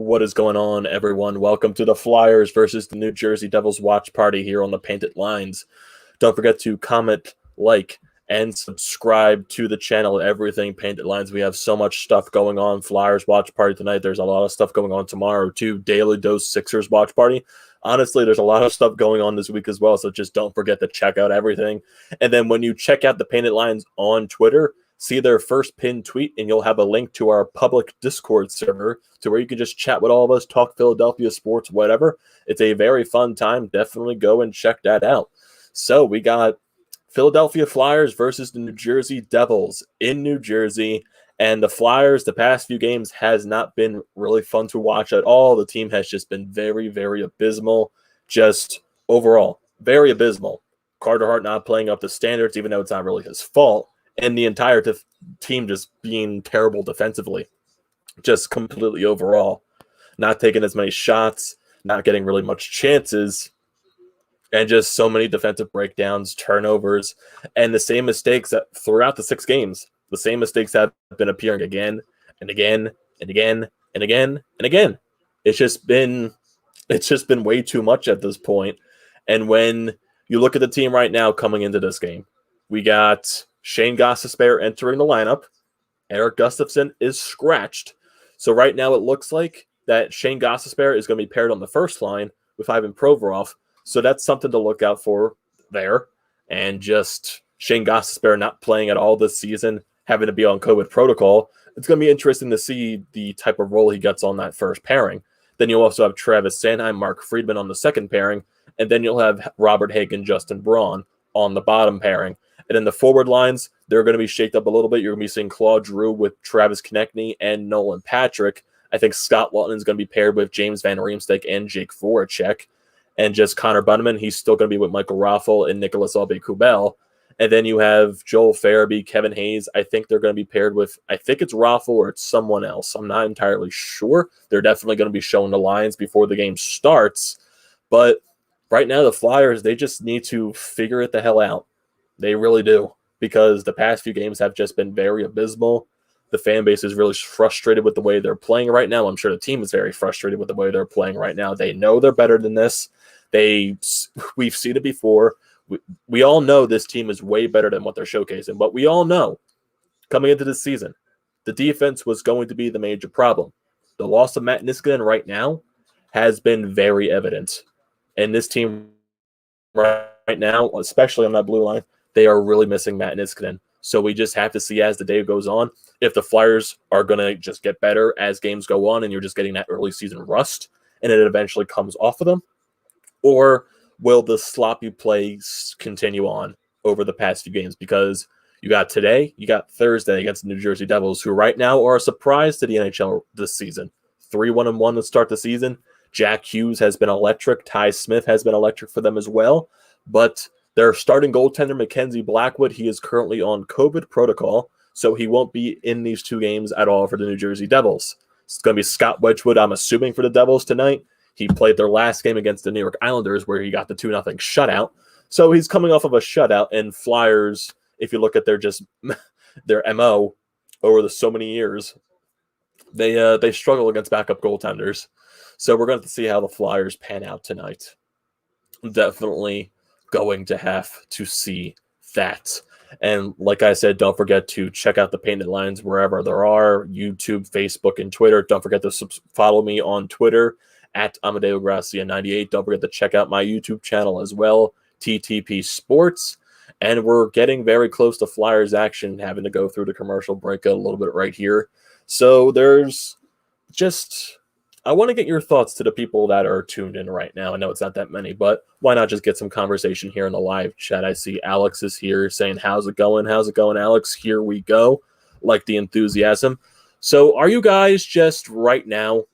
What is going on, everyone? Welcome to the Flyers versus the New Jersey Devils watch party here on the Painted Lines. Don't forget to comment, like, and subscribe to the channel. Everything Painted Lines. We have so much stuff going on. Flyers watch party tonight. There's a lot of stuff going on tomorrow, too. Daily Dose Sixers watch party. Honestly, there's a lot of stuff going on this week as well, so just don't forget to check out everything. And then when you check out the Painted Lines on Twitter, see their first pinned tweet, and you'll have a link to our public Discord server to where you can just chat with all of us, talk Philadelphia sports, whatever. It's a very fun time. Definitely go and check that out. So we got Philadelphia Flyers versus the New Jersey Devils in New Jersey. And the Flyers, the past few games, has not been really fun to watch at all. The team has just been very, very abysmal. Just overall, very abysmal. Carter Hart not playing up to standards, even though it's not really his fault. And the entire team just being terrible defensively. Just completely overall. Not taking as many shots, not getting really much chances, and just so many defensive breakdowns, turnovers, and the same mistakes that throughout the 6 games. The same mistakes have been appearing again and again and again and again and again. It's just been way too much at this point. And when you look at the team right now coming into this game, we got Shane Gostisbehere entering the lineup. Erik Gustafsson is scratched. So right now it looks like that Shane Gostisbehere is going to be paired on the first line with Ivan Provorov. So that's something to look out for there. And just Shane Gostisbehere not playing at all this season, having to be on COVID protocol. It's going to be interesting to see the type of role he gets on that first pairing. Then you'll also have Travis Sanheim, Mark Friedman on the second pairing. And then you'll have Robert Hagen, Justin Braun on the bottom pairing. And in the forward lines, they're going to be shaked up a little bit. You're going to be seeing Claude Giroux with Travis Konecny and Nolan Patrick. I think Scott Laughton is going to be paired with James Van Riemsdyk and Jake Voracek. And just Connor Bunnaman, he's still going to be with Michael Raffl and Nicolas Aube-Kubel. And then you have Joel Farabee, Kevin Hayes. I think they're going to be paired with, I think it's Raffl or it's someone else. I'm not entirely sure. They're definitely going to be showing the lines before the game starts. But right now, the Flyers, they just need to figure it the hell out. They really do, because the past few games have just been very abysmal. The fan base is really frustrated with the way they're playing right now. I'm sure the team is very frustrated with the way they're playing right now. They know they're better than this. We've seen it before. We all know this team is way better than what they're showcasing, but we all know coming into this season, the defense was going to be the major problem. The loss of Matt Niskanen right now has been very evident. And this team right now, especially on that blue line, they are really missing Matt Niskanen. So we just have to see as the day goes on if the Flyers are going to just get better as games go on and you're just getting that early season rust and it eventually comes off of them, or will the sloppy plays continue on over the past few games? Because you got today, you got Thursday against the New Jersey Devils, who right now are a surprise to the NHL this season. 3-1-1 to start the season. Jack Hughes has been electric. Ty Smith has been electric for them as well. But their starting goaltender, Mackenzie Blackwood, he is currently on COVID protocol, so he won't be in these 2 games at all for the New Jersey Devils. It's going to be Scott Wedgwood, I'm assuming, for the Devils tonight. He played their last game against the New York Islanders where he got the 2-0 shutout. So he's coming off of a shutout, and Flyers, if you look at their MO over so many years, they struggle against backup goaltenders. So we're going to see how the Flyers pan out tonight. Definitely going to have to see that. And like I said, don't forget to check out the Painted Lines wherever there are, YouTube, Facebook, and Twitter. Don't forget to follow me on Twitter at Amadeo Gracia 98. Don't forget to check out my YouTube channel as well, TTP Sports. And we're getting very close to Flyers action, having to go through the commercial break a little bit right here. So there's just, I want to get your thoughts to the people that are tuned in right now. I know it's not that many, but why not just get some conversation here in the live chat? I see Alex is here saying, how's it going? How's it going, Alex? Here we go. Like the enthusiasm. So are you guys just right now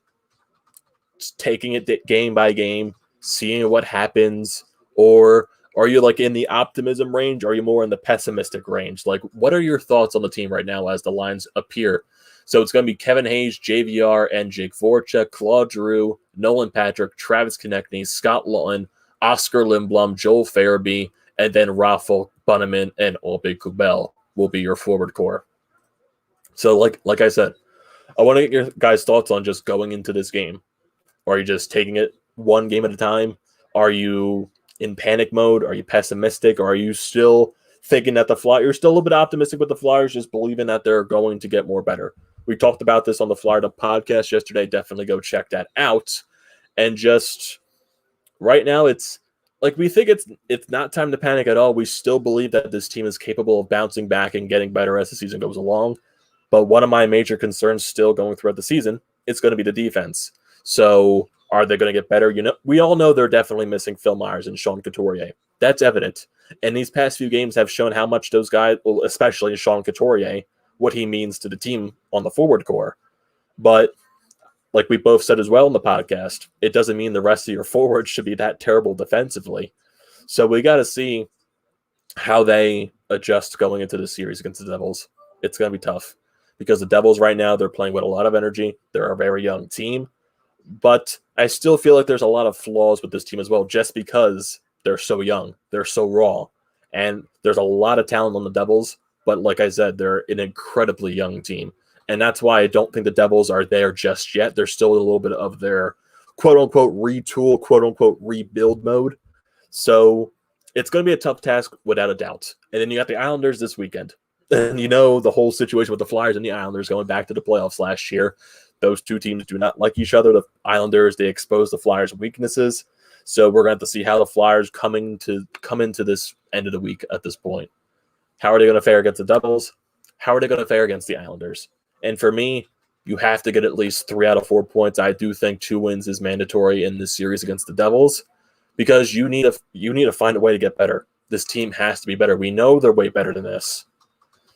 taking it game by game, seeing what happens, or are you like in the optimism range? Or are you more in the pessimistic range? Like, what are your thoughts on the team right now as the lines appear? So it's going to be Kevin Hayes, JVR, and Jake Voracek, Claude Giroux, Nolan Patrick, Travis Konecny, Scott Laughton, Oscar Lindblom, Joel Farabee, and then Raffl, Bunnaman, and Aube-Kubel will be your forward core. So like I said, I want to get your guys' thoughts on just going into this game. Or are you just taking it one game at a time? Are you in panic mode? Are you pessimistic? Or are you still thinking that the Flyers, you're still a little bit optimistic with the Flyers, just believing that they're going to get more better? We talked about this on the Flyer Up podcast yesterday. Definitely go check that out. And just right now, it's like we think it's not time to panic at all. We still believe that this team is capable of bouncing back and getting better as the season goes along. But one of my major concerns still going throughout the season, it's going to be the defense. So are they going to get better? You know, we all know they're definitely missing Phil Myers and Sean Couturier. That's evident. And these past few games have shown how much those guys, well, especially Sean Couturier, what he means to the team on the forward core. But like we both said as well in the podcast, it doesn't mean the rest of your forwards should be that terrible defensively. So we got to see how they adjust going into the series against the Devils. It's going to be tough because the Devils right now, they're playing with a lot of energy. They're a very young team. But I still feel like there's a lot of flaws with this team as well, just because they're so young, they're so raw, and there's a lot of talent on the Devils. But like I said, they're an incredibly young team, and that's why I don't think the Devils are there just yet. They're still a little bit of their quote unquote retool, quote unquote rebuild mode. So it's going to be a tough task without a doubt. And then you got the Islanders this weekend, and you know the whole situation with the Flyers and the Islanders going back to the playoffs last year. Those two teams do not like each other. The Islanders, they expose the Flyers' weaknesses. So we're going to have to see how the Flyers come into this end of the week at this point. How are they going to fare against the Devils? How are they going to fare against the Islanders? And for me, you have to get at least 3 out of 4 points. I do think 2 wins is mandatory in this series against the Devils because you need to find a way to get better. This team has to be better. We know they're way better than this.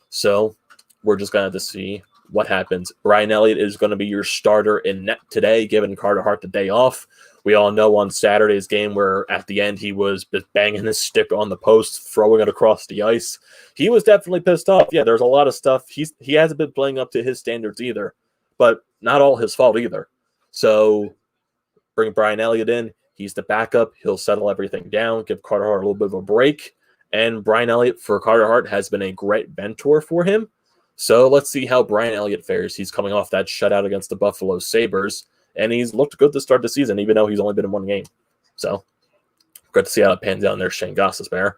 So we're just going to have to see what happens. Brian Elliott is going to be your starter in net today, giving Carter Hart the day off. We all know on Saturday's game where at the end he was banging his stick on the post, throwing it across the ice. He was definitely pissed off. Yeah, there's a lot of stuff. He hasn't been playing up to his standards either, but not all his fault either. So bring Brian Elliott in. He's the backup. He'll settle everything down, give Carter Hart a little bit of a break. And Brian Elliott for Carter Hart has been a great mentor for him. So let's see how Brian Elliott fares. He's coming off that shutout against the Buffalo Sabres, and he's looked good to start the season, even though he's only been in one game. So good to see how it pans out there, Shane Gostisbehere.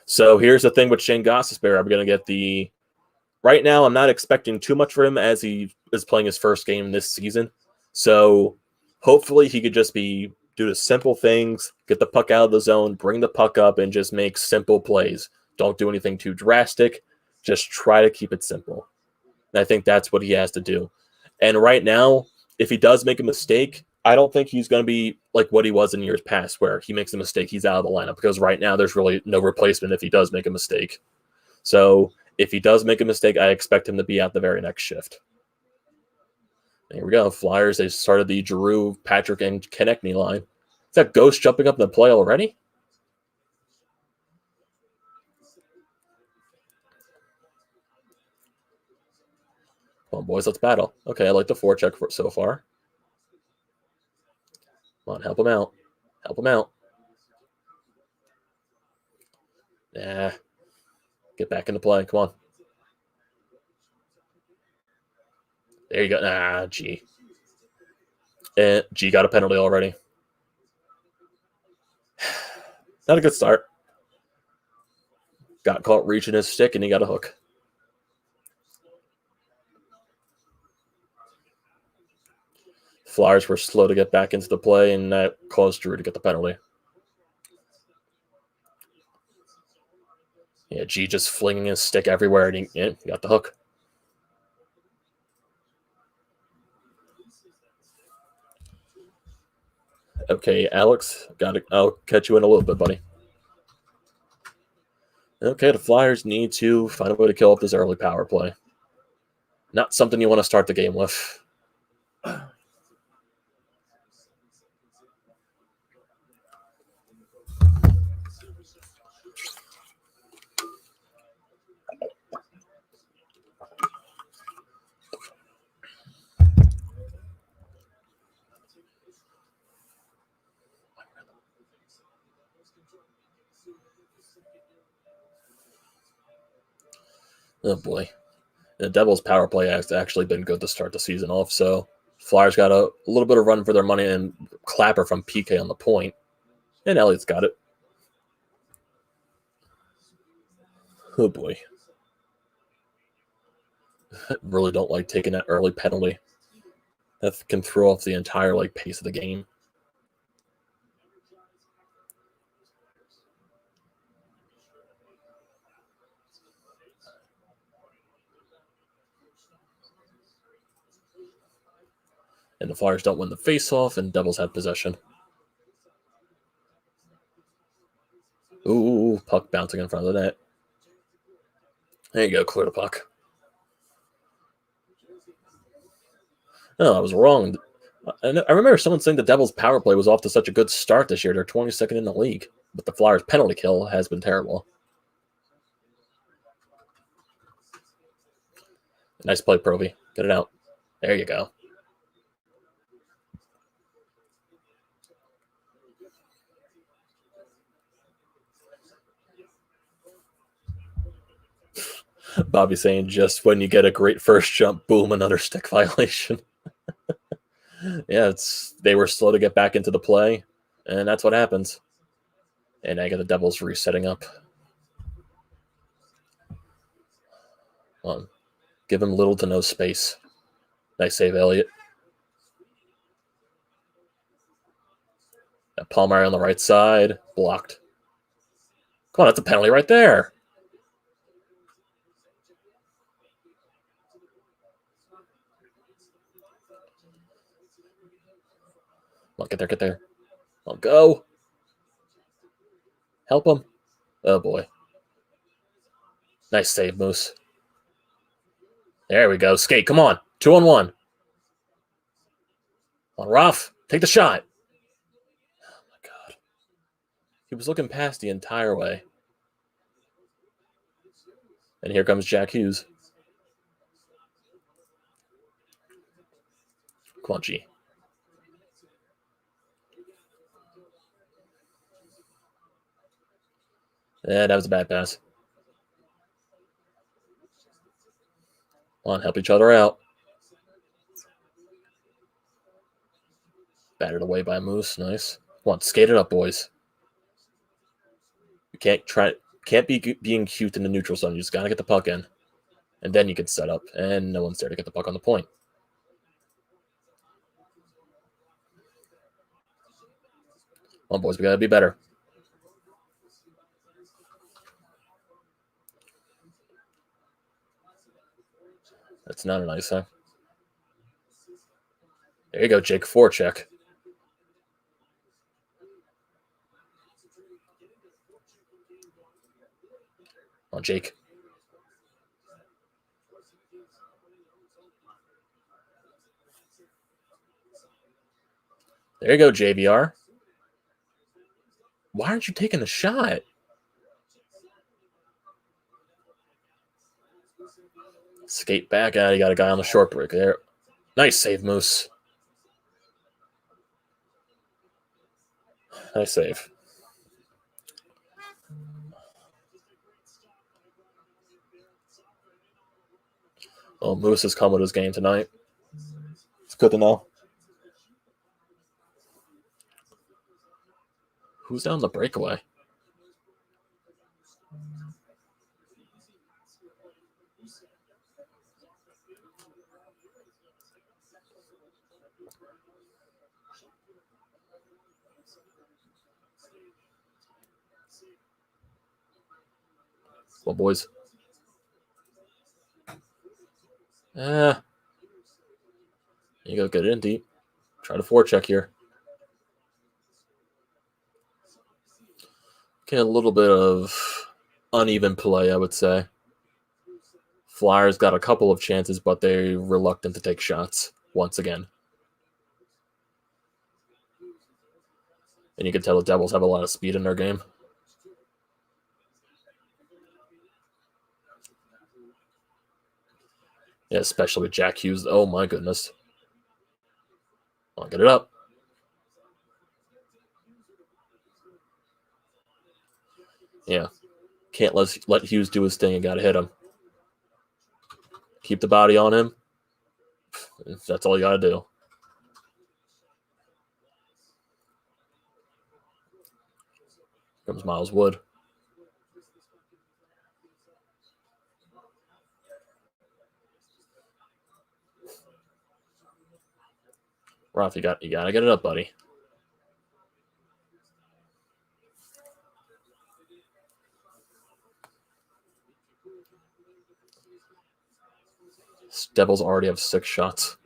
So here's the thing with Shane Gostisbehere. I'm going to get the – right now I'm not expecting too much for him as he is playing his first game this season. So hopefully he could just do the simple things, get the puck out of the zone, bring the puck up, and just make simple plays. Don't do anything too drastic. Just try to keep it simple. And I think that's what he has to do. And right now, if he does make a mistake, I don't think he's going to be like what he was in years past, where he makes a mistake, he's out of the lineup, because right now there's really no replacement if he does make a mistake. So if he does make a mistake, I expect him to be out the very next shift. Here we go. Flyers, they started the Giroux, Patrick, and Konechny line. Is that Ghost jumping up in the play already? Come on, boys, let's battle. Okay, I like the forecheck so far. Come on, help him out. Help him out. Nah. Get back into play. Come on. There you go. Ah, G. And G got a penalty already. Not a good start. Got caught reaching his stick, and he got a hook. Flyers were slow to get back into the play, and that caused Drew to get the penalty. Yeah, G just flinging his stick everywhere, and he got the hook. Okay, Alex, I'll catch you in a little bit, buddy. Okay, the Flyers need to find a way to kill up this early power play. Not something you want to start the game with. Oh, boy. The Devils' power play has actually been good to start the season off, so Flyers got a little bit of run for their money, and Clapper from PK on the point. And Elliott's got it. Oh boy. Really don't like taking that early penalty. That can throw off the entire pace of the game. And the Flyers don't win the faceoff, and Devils have possession. Ooh, puck bouncing in front of the net. There you go, clear the puck. No, I was wrong. I remember someone saying the Devils' power play was off to such a good start this year. They're 22nd in the league, but the Flyers' penalty kill has been terrible. Nice play, Provy. Get it out. There you go. Bobby saying just when you get a great first jump, boom, another stick violation. Yeah, they were slow to get back into the play, and that's what happens. And I got the Devils resetting up. Give him little to no space. Nice save, Elliott. Palmer on the right side, blocked. Come on, that's a penalty right there. Come on, get there. I'll go. Help him. Oh, boy. Nice save, Moose. There we go. Skate, come on. 2-on-1. Come on, Ruff. Take the shot. Oh, my God. He was looking past the entire way. And here comes Jack Hughes. Come on, G. Yeah, that was a bad pass. Come on, help each other out. Battered away by Moose. Nice. Come on, skate it up, boys. You can't be being cute in the neutral zone. You just got to get the puck in. And then you can set up. And no one's there to get the puck on the point. Come on, boys. We got to be better. That's not a nice, huh? There you go, Jake. Forecheck. Come on, Jake. There you go, JVR. Why aren't you taking the shot? Skate back out. You got a guy on the short break there. Nice save, Moose. Nice save. Oh, Moose has come with his game tonight. It's good to know. Who's down the breakaway? Well, boys. You go get it in deep. Try to forecheck here. Okay, a little bit of uneven play, I would say. Flyers got a couple of chances, but they're reluctant to take shots once again. And you can tell the Devils have a lot of speed in their game. Yeah, especially with Jack Hughes. Oh, my goodness. I'll get it up. Yeah. Can't let Hughes do his thing and got to hit him. Keep the body on him. That's all you got to do. Comes Miles Wood. Roth, you gotta get it up, buddy. Devils already have 6 shots.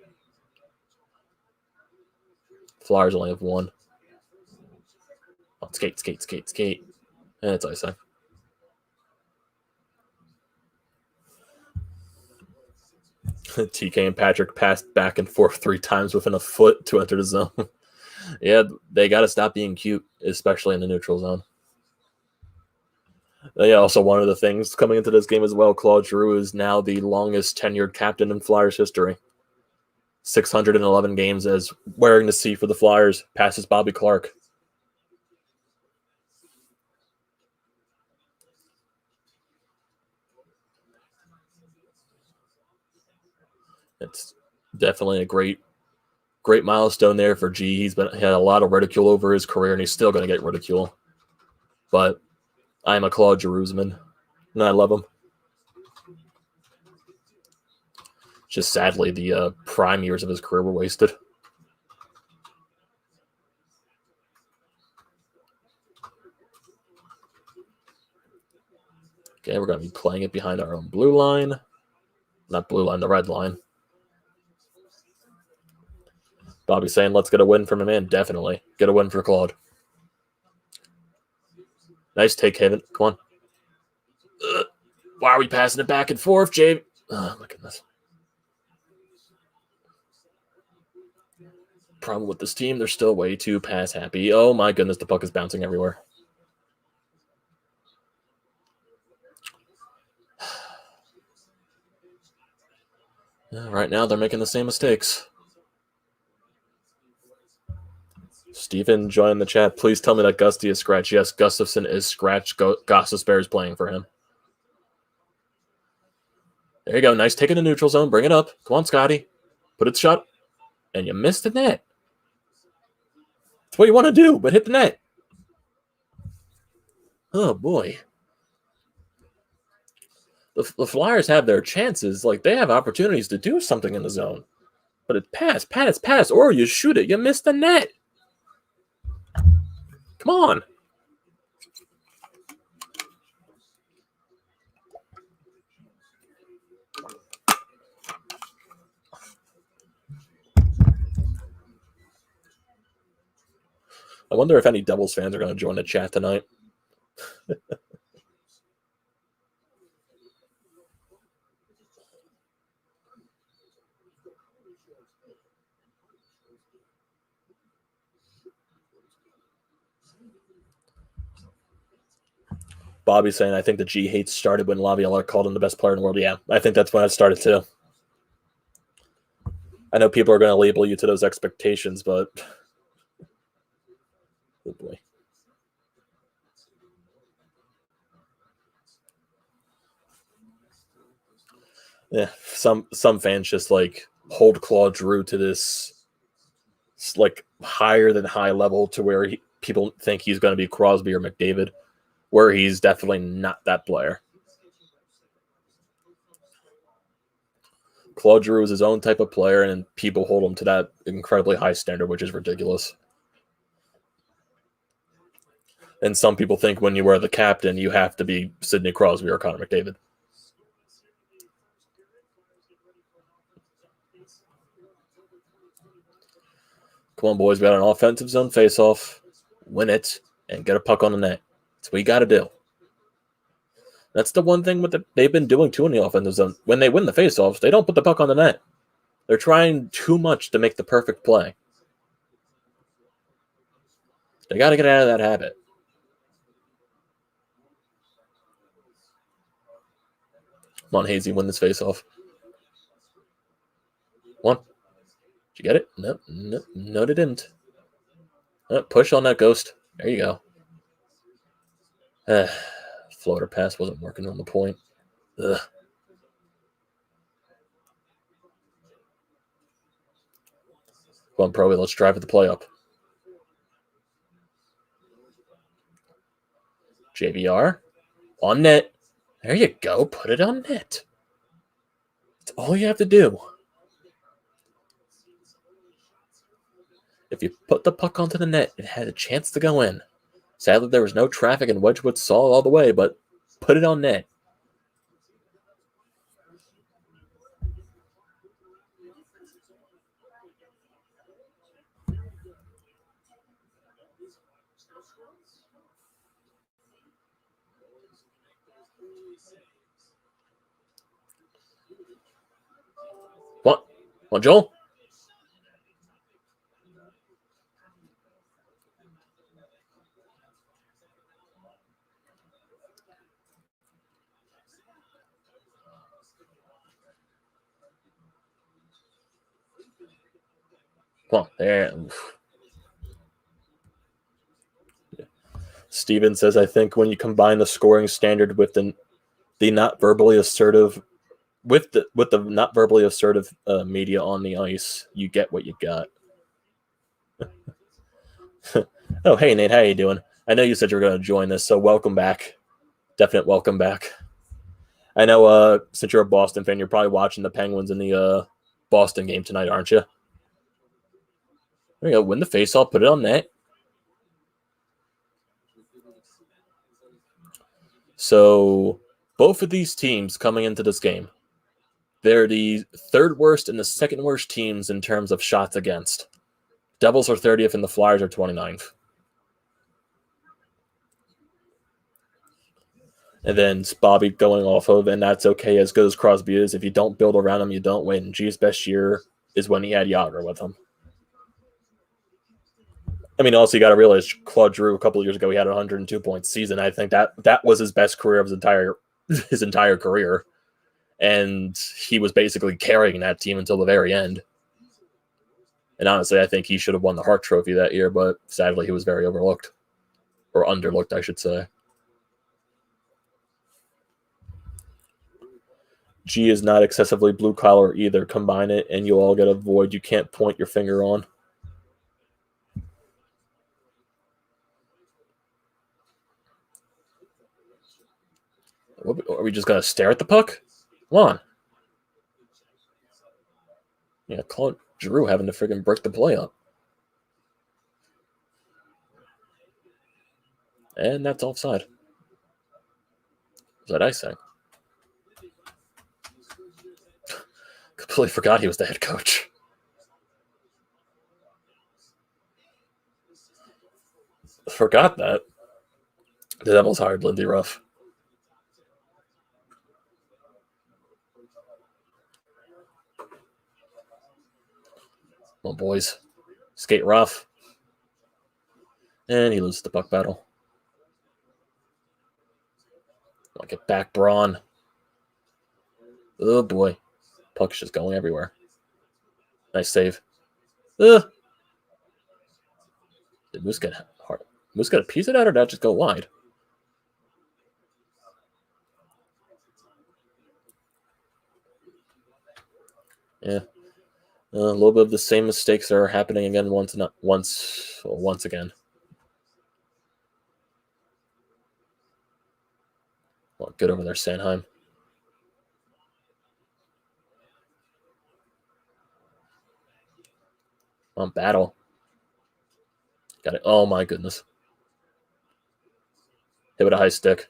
Flyers only have 1. Oh, skate. And it's icing. TK and Patrick passed back and forth 3 times within a foot to enter the zone. Yeah, they got to stop being cute, especially in the neutral zone. Yeah, also one of the things coming into this game as well, Claude Giroux is now the longest tenured captain in Flyers history. 611 games as wearing the C for the Flyers, passes Bobby Clarke. It's definitely a great milestone there for G. He had a lot of ridicule over his career, and he's still going to get ridicule. But I'm a Claude Girouxman, and I love him. Just sadly, the prime years of his career were wasted. Okay, we're going to be playing it behind our own blue line. Not blue line, the red line. Bobby saying, let's get a win from him, man. Definitely. Get a win for Claude. Nice take, Haven. Come on. Why are we passing it back and forth, Jay? Oh, my goodness. Problem with this team, they're still way too pass happy. Oh, my goodness, the puck is bouncing everywhere. Right now, they're making the same mistakes. Steven joined the chat. Please tell me that Gusty is scratch. Yes, Gustafsson is scratch. Gostisbehere is playing for him. There you go. Nice take in the neutral zone. Bring it up. Come on, Scotty. Put it shut. And you missed the net. That's what you want to do, but hit the net. Oh, boy. The Flyers have their chances. Like, they have opportunities to do something in the zone. But it pass, or you shoot it. You missed the net. Come on. I wonder if any Devils fans are going to join the chat tonight. Bobby's saying, I think the G hate started when Laviolette called him the best player in the world. Yeah, I think that's when it started too. I know people are going to label you to those expectations, but oh boy. Yeah, some fans just like hold Claude Giroux to this like higher than high level to where people think he's going to be Crosby or McDavid, where he's definitely not that player. Claude Giroux is his own type of player, and people hold him to that incredibly high standard, which is ridiculous. And some people think when you wear the captain, you have to be Sidney Crosby or Connor McDavid. Come on, boys. We got an offensive zone faceoff. Win it and get a puck on the net. That's what you got to do. That's the one thing they've been doing too in the offensive zone. When they win the faceoffs, they don't put the puck on the net. They're trying too much to make the perfect play. They got to get out of that habit. Come on, Hazy, win this faceoff. One. Did you get it? No, they didn't. Push on that ghost. There you go. Floater pass wasn't working on the point. Ugh. Come on, Proby, let's drive the play up. JVR on net. There you go. Put it on net. That's all you have to do. If you put the puck onto the net, it had a chance to go in. Sadly, there was no traffic and Wedgwood saw it all the way, but put it on net. What? What, Joel? Come on, there. Steven says, I think when you combine the scoring standard with the not verbally assertive with the not verbally assertive media on the ice, you get what you got. Oh, hey Nate, how you doing? I know you said you were going to join this, so welcome back. Definite welcome back. I know since you're a Boston fan, you're probably watching the Penguins in the Boston game tonight, aren't you? There you go. Win the faceoff, put it on net. So both of these teams coming into this game, they're the third worst and the second worst teams in terms of shots against. Devils are 30th and the Flyers are 29th. And then Bobby going off of, and that's okay, as good as Crosby is. If you don't build around him, you don't win. G's best year is when he had Yager with him. I mean, also, you got to realize Claude Giroux a couple of years ago, he had a 102-point season. I think that was his best career of his entire career. And he was basically carrying that team until the very end. And honestly, I think he should have won the Hart Trophy that year, but sadly, he was very overlooked. Or underlooked, I should say. G is not excessively blue-collar either. Combine it, and you'll all get a void you can't point your finger on. Are we just going to stare at the puck? Come on. Yeah, Claude Giroux having to friggin' break the play up. And that's offside. Was that icing? Completely forgot he was the head coach. Forgot that. The Devils hired Lindy Ruff. Come on, boys. Skate rough. And he loses the puck battle. I'll get back, Braun. Oh, boy. Puck's just going everywhere. Nice save. Did Moose get hard? Moose got a piece of that, or did that just go wide? Yeah. A little bit of the same mistakes are happening again once again. Well, good over there, Sanheim. On battle. Got it. Oh my goodness. Hit with a high stick.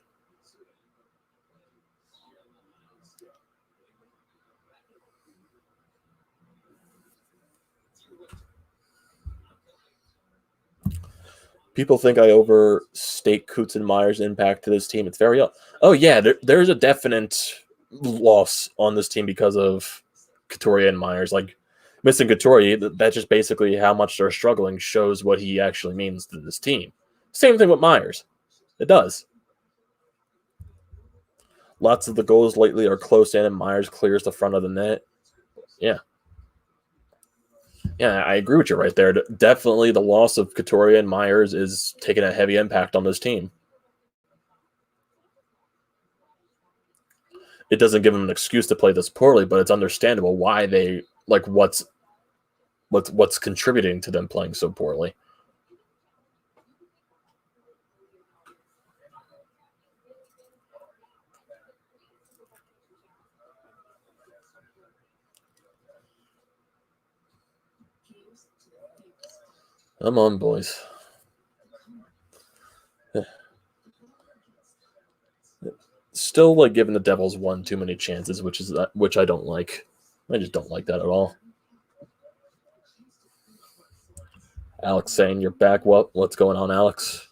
People think I overstate Coots and Myers' impact to this team. It's very oh yeah, there's a definite loss on this team because of Couturier and Myers. Like missing Couturier, that's just basically how much they're struggling shows what he actually means to this team. Same thing with Myers. It does. Lots of the goals lately are close in, and Myers clears the front of the net. Yeah. Yeah, I agree with you right there. Definitely the loss of Couturier and Myers is taking a heavy impact on this team. It doesn't give them an excuse to play this poorly, but it's understandable why they, like, what's what's contributing to them playing so poorly. Come on, boys. Still, like, giving the Devils one too many chances, which I don't like. I just don't like that at all. Alex saying you're back. What's going on, Alex?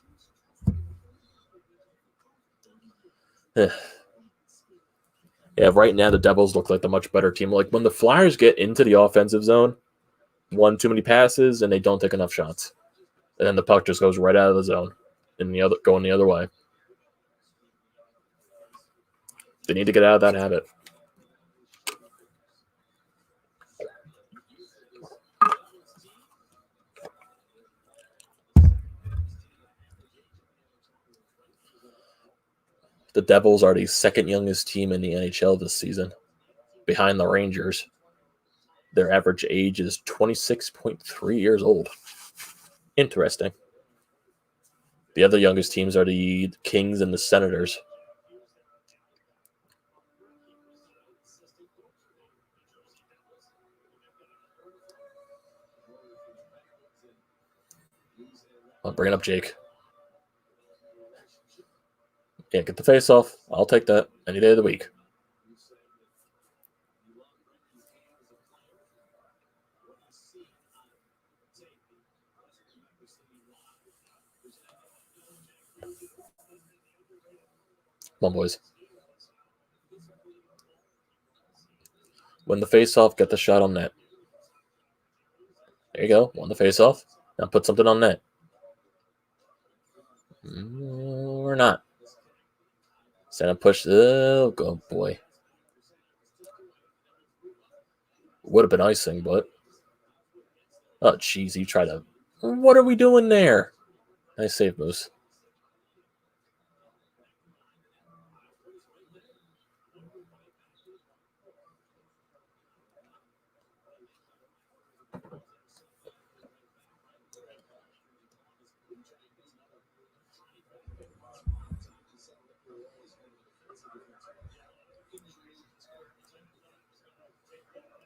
Yeah, right now the Devils look like the much better team. Like, when the Flyers get into the offensive zone, one too many passes and they don't take enough shots, and then the puck just goes right out of the zone and going the other way. They need to get out of that habit. The Devils are the second youngest team in the NHL this season, behind the Rangers. Their average age is 26.3 years old. Interesting. The other youngest teams are the Kings and the Senators. I'll bring it up, Jake. Yeah, get the face off. I'll take that any day of the week. Come on, boys. Win the face off, get the shot on net. There you go. Won the face off. Now put something on net. Or not. Send a push. Oh, go, boy. Would have been icing, but. Oh, jeez. He tried to. What are we doing there? Nice save, Moose.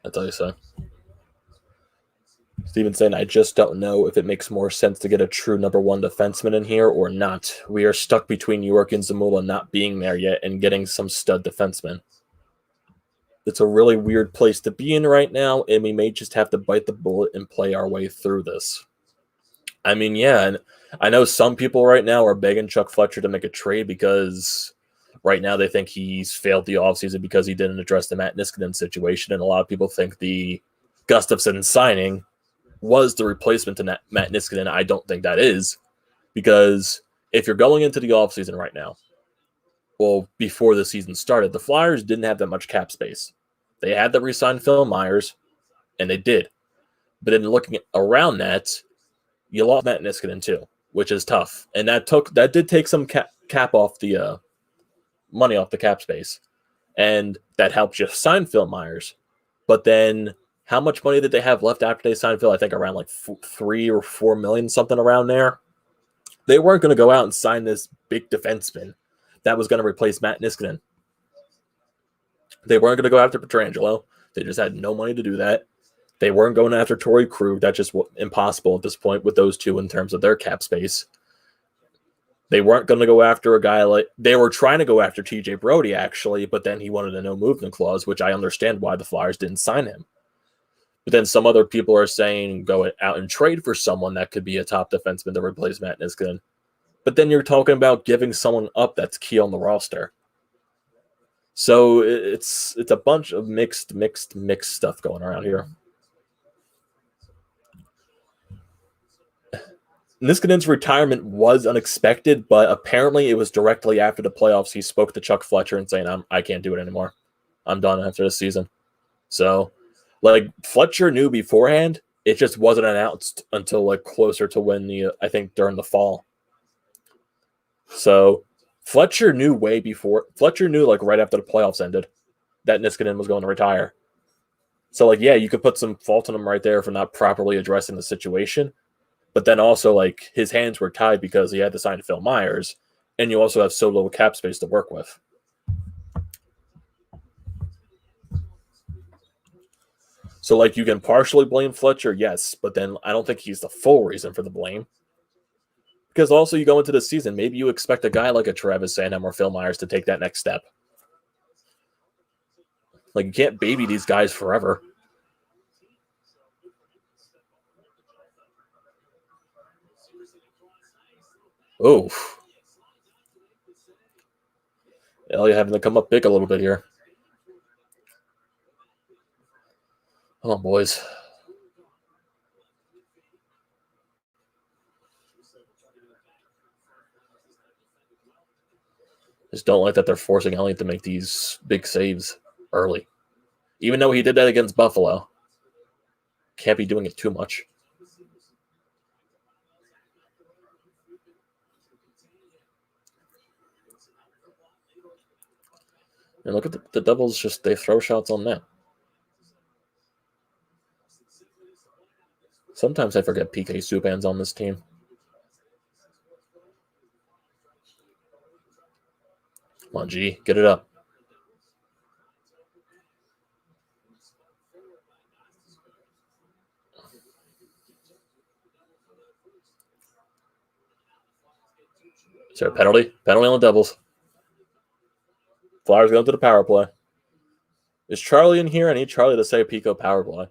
I tell you so. Steven saying, I just don't know if it makes more sense to get a true number one defenseman in here or not. We are stuck between York and Zamula not being there yet and getting some stud defensemen. It's a really weird place to be in right now, and we may just have to bite the bullet and play our way through this. I mean, yeah, and I know some people right now are begging Chuck Fletcher to make a trade because right now they think he's failed the offseason because he didn't address the Matt Niskanen situation, and a lot of people think the Gustafsson signing was the replacement to Matt Niskanen. I don't think that is, because if you're going into the offseason right now, well, before the season started, the Flyers didn't have that much cap space. They had to re-sign Phil Myers, and they did. But in looking around that, you lost Matt Niskanen too, which is tough. And that did take some cap off the money off the cap space. And that helped you sign Phil Myers. But then how much money did they have left after they signed Phil? I think around like 3 or 4 million, something around there. They weren't going to go out and sign this big defenseman that was going to replace Matt Niskanen. They weren't going to go after Pietrangelo. They just had no money to do that. They weren't going after Torrey Krug. That's just impossible at this point with those two in terms of their cap space. They weren't going to go after a guy like... They were trying to go after TJ Brody, actually, but then he wanted a no-movement clause, which I understand why the Flyers didn't sign him. But then some other people are saying go out and trade for someone that could be a top defenseman to replace Matt Niskanen. But then you're talking about giving someone up that's key on the roster. So it's a bunch of mixed stuff going around here. Niskanen's retirement was unexpected, but apparently it was directly after the playoffs. He spoke to Chuck Fletcher and saying, I can't do it anymore. I'm done after this season. So, like, Fletcher knew beforehand. It just wasn't announced until, like, closer to when I think during the fall. So, Fletcher knew like, right after the playoffs ended that Niskanen was going to retire. So, like, yeah, you could put some fault on him right there for not properly addressing the situation. But then also, like, his hands were tied because he had to sign Phil Myers, and you also have so little cap space to work with. So, like, you can partially blame Fletcher, yes, but then I don't think he's the full reason for the blame. Because also, you go into the season, maybe you expect a guy like a Travis Sanham or Phil Myers to take that next step. Like, you can't baby these guys forever. Oh. Elliott having to come up big a little bit here. Come on, boys. Just don't like that they're forcing Elliott to make these big saves early. Even though he did that against Buffalo. Can't be doing it too much. And look at the Devils, just they throw shots on net. Sometimes I forget PK Subban's on this team. Come on, G, get it up. Is there a penalty? Penalty on the Devils. Flyers going to the power play. Is Charlie in here? I need Charlie to say Pico power play.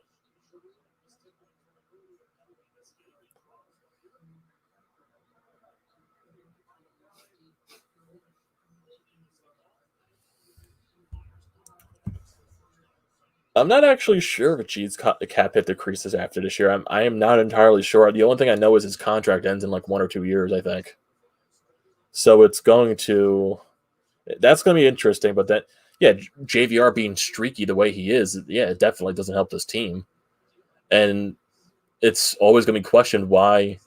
I'm not actually sure if G's cap hit decreases after this year. I am not entirely sure. The only thing I know is his contract ends in like 1 or 2 years, I think. So it's going to... That's going to be interesting, but that... Yeah, JVR being streaky the way he is, yeah, it definitely doesn't help this team. And it's always going to be questioned why...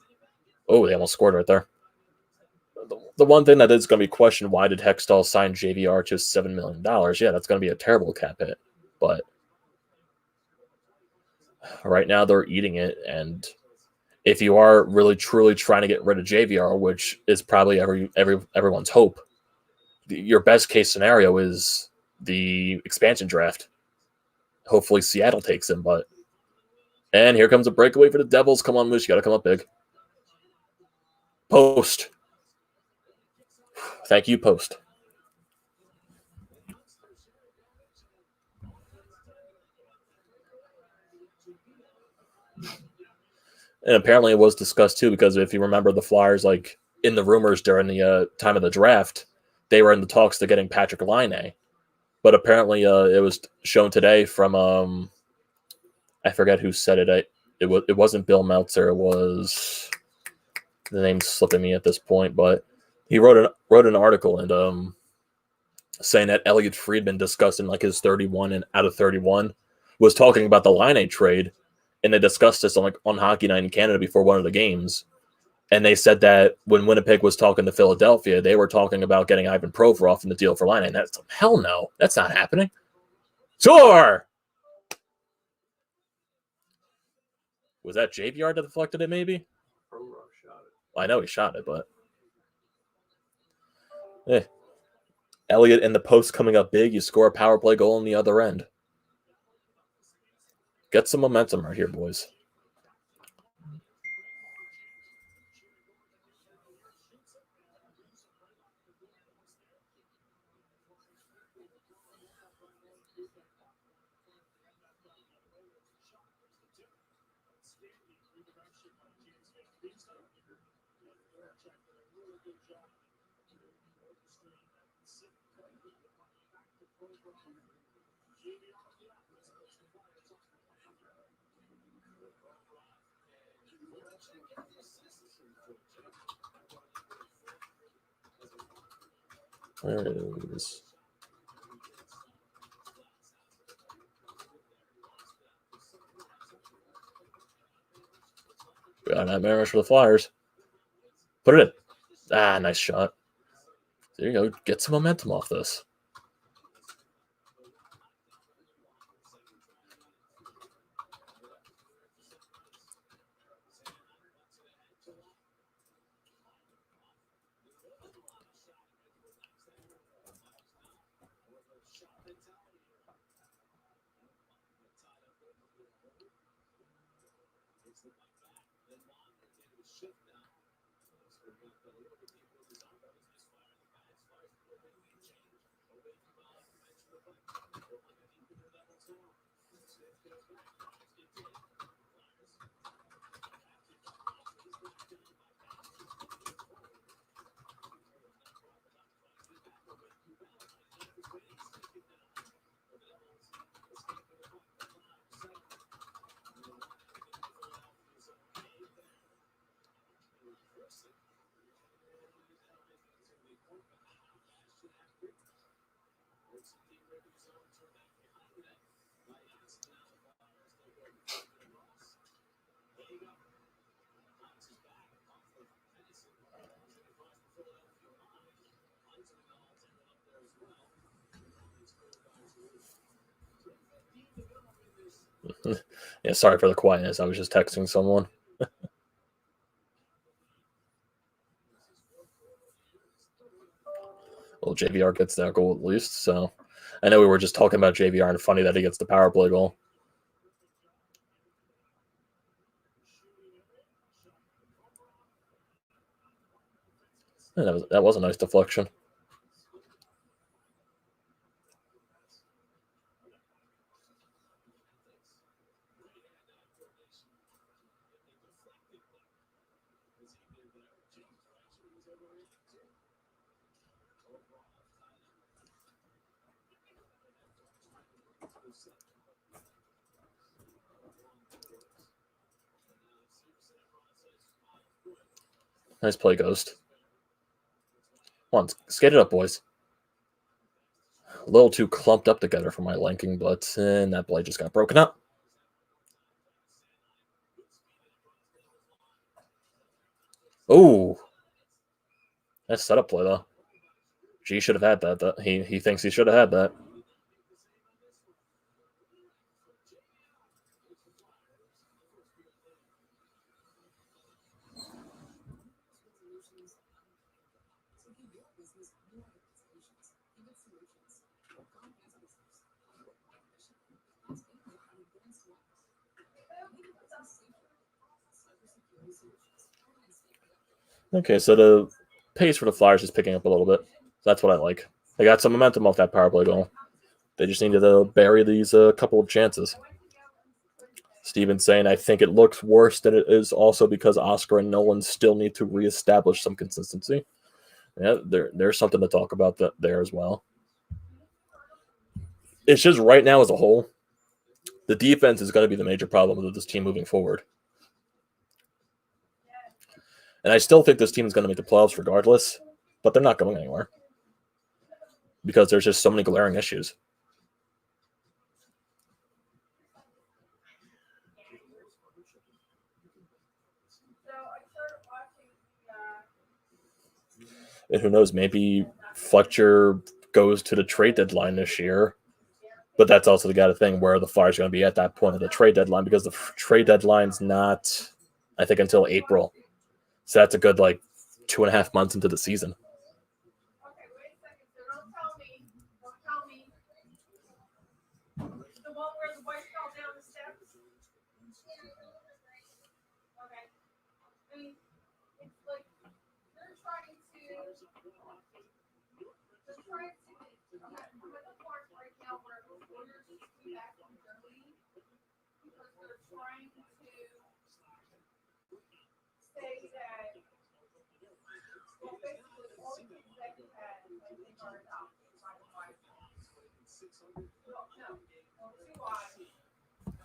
Oh, they almost scored right there. The one thing that is going to be questioned, why did Hextall sign JVR to $7 million? Yeah, that's going to be a terrible cap hit. But right now they're eating it, and if you are really truly trying to get rid of JVR, which is probably everyone's hope, your best case scenario is the expansion draft. Hopefully Seattle takes him, and here comes a breakaway for the Devils. Come on, Moose, you got to come up big. Post. Thank you, Post. And apparently it was discussed too, because if you remember the Flyers, like in the rumors during the time of the draft, they were in the talks to getting Patrick Laine. But apparently it was shown today from I forget who said it. It wasn't Bill Meltzer. It was, the name's slipping me at this point, but he wrote an article and saying that Elliot Friedman, discussing like his 31 and out of 31, was talking about the Laine trade, and they discussed this on Hockey Night in Canada before one of the games. And they said that when Winnipeg was talking to Philadelphia, they were talking about getting Ivan Provorov in the deal for Laine. And that's, hell no, that's not happening. Sure! Was that JVR that deflected it, maybe? Well, I know he shot it, but... Elliott in the post coming up big. You score a power play goal on the other end. Get some momentum right here, boys. There it is. Got that man rush for the Flyers. Put it in. Ah, nice shot. There you go. Get some momentum off this. Yeah, sorry for the quietness. I was just texting someone. Well, JVR gets that goal at least, so I know we were just talking about JVR, and funny that he gets the power play goal. And that was a nice deflection. Nice play, Ghost. Come on, skate it up, boys. A little too clumped up together for my liking, but that play just got broken up. Oh, nice setup play though. G should have had that. He thinks he should have had that. Okay, so the pace for the Flyers is picking up a little bit. That's what I like. They got some momentum off that power play goal. They just needed to bury these couple of chances. Steven saying, I think it looks worse than it is also because Oscar and Nolan still need to reestablish some consistency. Yeah, there's something to talk about there as well. It's just right now as a whole, the defense is going to be the major problem with this team moving forward. And I still think this team is going to make the playoffs regardless, but they're not going anywhere because there's just so many glaring issues. And who knows, maybe Fletcher goes to the trade deadline this year. But that's also the kind of thing where the Flyers are going to be at that point of the trade deadline because the trade deadline's not, I think, until April. So that's a good, 2.5 months into the season.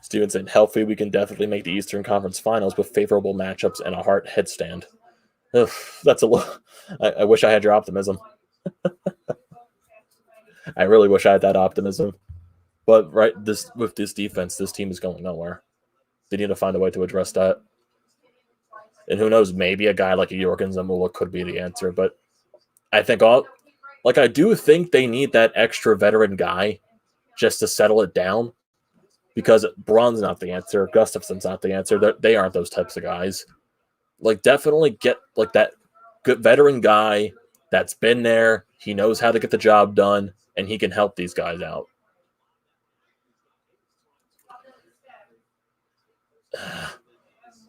Steven said, healthy, we can definitely make the Eastern Conference Finals with favorable matchups and a Hart headstand. Ugh, that's a little. I wish I had your optimism. I really wish I had that optimism. But with this defense, this team is going nowhere. They need to find a way to address that. And who knows, maybe a guy like a Jorgen Zamula could be the answer. But I think I do think they need that extra veteran guy just to settle it down. Because Braun's not the answer. Gustafson's not the answer. They aren't those types of guys. Definitely get that good veteran guy that's been there. He knows how to get the job done, and he can help these guys out.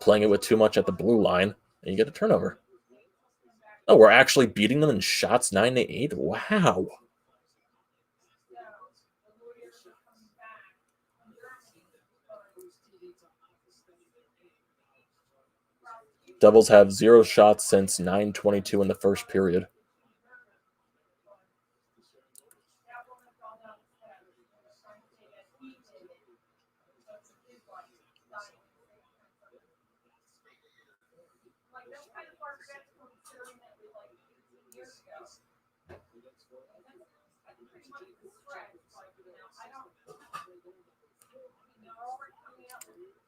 playing it with too much at the blue line, and you get a turnover. Oh, we're actually beating them in shots 9-8? Wow. Devils have 0 shots since 9:22 in the first period.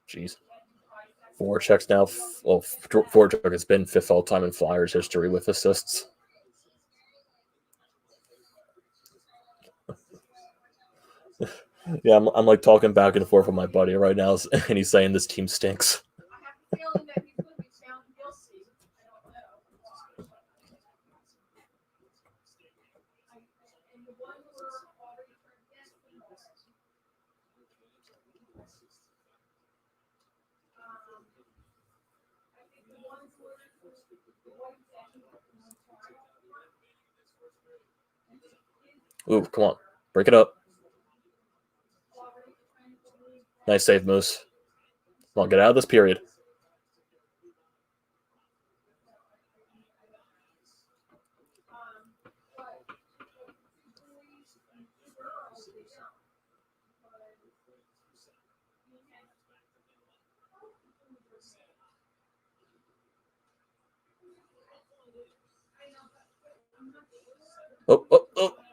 Jeez. Voracek's now, well, Voracek has been 5th all-time in Flyers history with assists. Yeah, I'm like talking back and forth with my buddy right now, and he's saying this team stinks. Ooh, come on. Break it up. Nice save, Moose. Come on, get out of this period.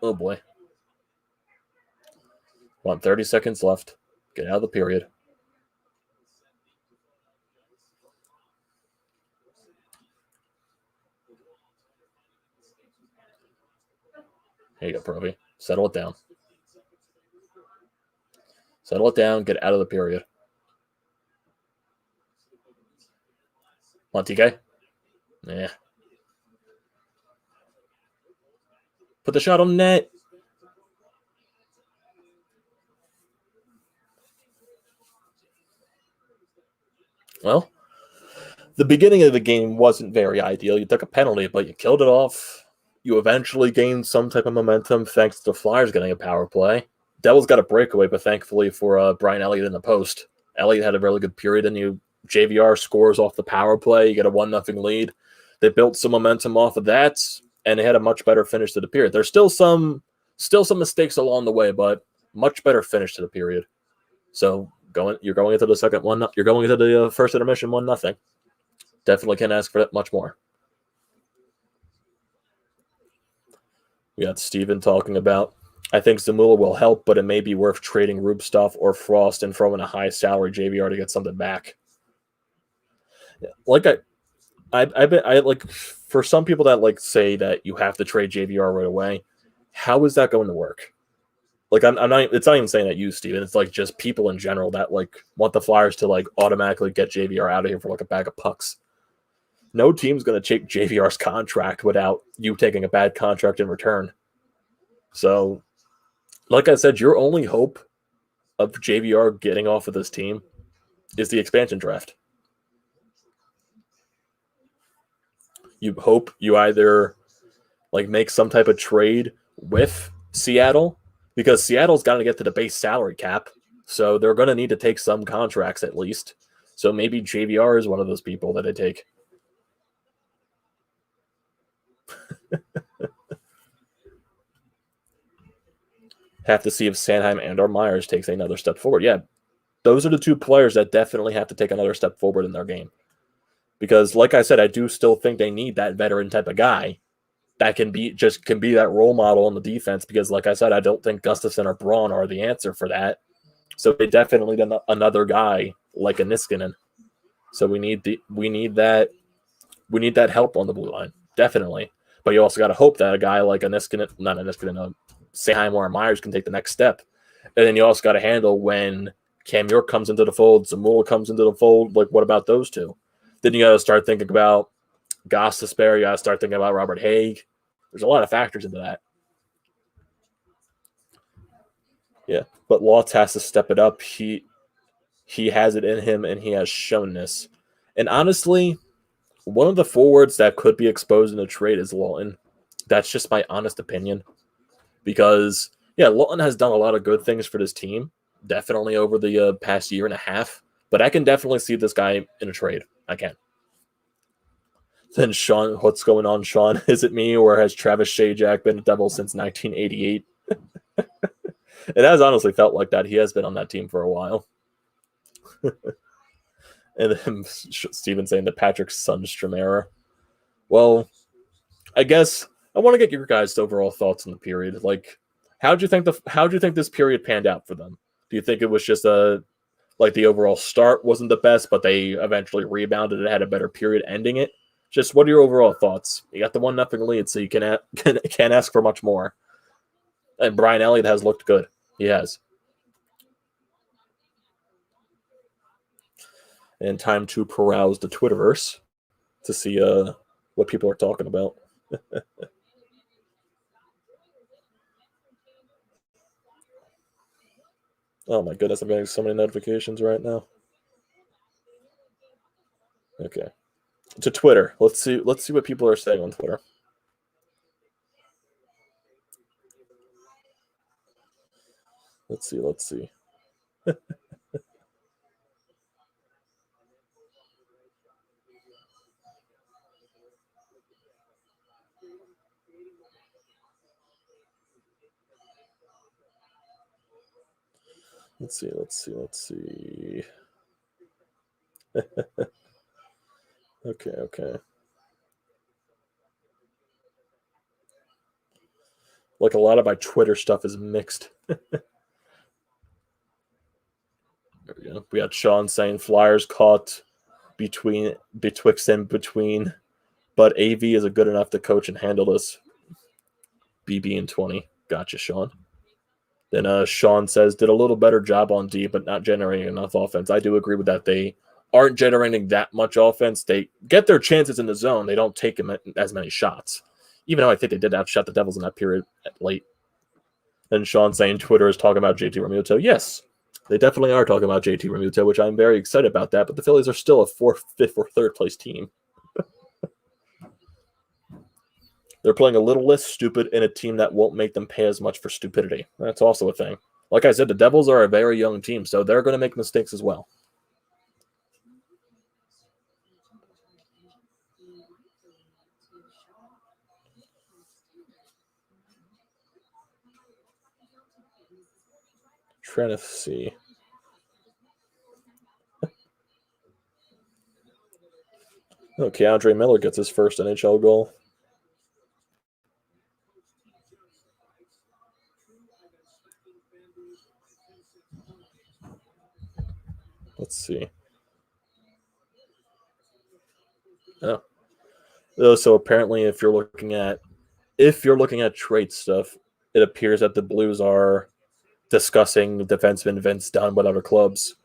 Oh boy. Come on, 30 seconds left. Get out of the period. Here you go, Proby. Settle it down. Settle it down. Get out of the period. Come on, TK. Yeah. Put the shot on net. Well, the beginning of the game wasn't very ideal. You took a penalty, but you killed it off. You eventually gained some type of momentum thanks to the Flyers getting a power play. Devils got a breakaway, but thankfully for Brian Elliott in the post. Elliott had a really good period, and JVR scores off the power play. You get a 1-0 lead. They built some momentum off of that, and they had a much better finish to the period. There's still some mistakes along the way, but much better finish to the period. So you're going into the second one. You're going into the first intermission 1-0. Definitely can't ask for that much more. We got Steven talking about, I think Zamula will help, but it may be worth trading Rubstov or Frost and throwing a high salary JVR to get something back. Like I like, for some people that like say that you have to trade JVR right away, how is that going to work? Like I'm not. It's not even saying that you, Steven. It's like just people in general that like want the Flyers to like automatically get JVR out of here for like a bag of pucks. No team's going to take JVR's contract without you taking a bad contract in return. So, like I said, your only hope of JVR getting off of this team is the expansion draft. You hope you either like make some type of trade with Seattle, because Seattle's got to get to the base salary cap. So they're going to need to take some contracts at least. So maybe JVR is one of those people that they take. Have to see if Sanheim and or Myers takes another step forward. Yeah, those are the two players that definitely have to take another step forward in their game. Because, like I said, I do still think they need that veteran type of guy that can be that role model on the defense. Because, like I said, I don't think Gustafsson or Braun are the answer for that. So they definitely need another guy like a Niskanen. So we need that help on the blue line, definitely. But you also got to hope that a guy like Sanheim or Myers can take the next step. And then you also got to handle when Cam York comes into the fold, Zamula comes into the fold. Like, what about those two? Then you got to start thinking about Gostisbehere. You got to start thinking about Robert Haig. There's a lot of factors into that. Yeah, but Lotz has to step it up. He has it in him, and he has shown this. And honestly, one of the forwards that could be exposed in a trade is Lawton. That's just my honest opinion. Because, yeah, Lawton has done a lot of good things for this team, definitely over the past year and a half. But I can definitely see this guy in a trade. I can. Then Sean, what's going on, Sean? Is it me, or has Travis Shajak been a Devil since 1988? It has honestly felt like that. He has been on that team for a while. And then Steven saying the Patrick Sundstrom era. Well, I guess I want to get your guys' overall thoughts on the period. Like, how do you think this period panned out for them? Do you think it was just like the overall start wasn't the best, but they eventually rebounded and had a better period ending it? Just what are your overall thoughts? You got the 1-0 lead, so you can't ask for much more. And Brian Elliott has looked good. He has. And time to peruse the Twitterverse to see what people are talking about. Oh my goodness, I'm getting so many notifications right now. Okay. To Twitter. Let's see what people are saying on Twitter. Let's see. Let's see. Okay. Like, a lot of my Twitter stuff is mixed. There we go. We got Sean saying Flyers caught betwixt and between, but AV is a good enough to coach and handle this. BB and 20. Gotcha, Sean. Then Sean says, did a little better job on D, but not generating enough offense. I do agree with that. They aren't generating that much offense. They get their chances in the zone. They don't take as many shots. Even though I think they did outshot the Devils in that period late. Then Sean saying Twitter is talking about JT Realmuto. Yes, they definitely are talking about JT Realmuto, which I'm very excited about that. But the Phillies are still a 4th, 5th, or 3rd place team. They're playing a little less stupid in a team that won't make them pay as much for stupidity. That's also a thing. Like I said, the Devils are a very young team, so they're going to make mistakes as well. Trying to see. Okay, Andre Miller gets his first NHL goal. Let's see. Oh. So apparently, if you're looking at trade stuff, it appears that the Blues are discussing defenseman Vince Dunn with other clubs.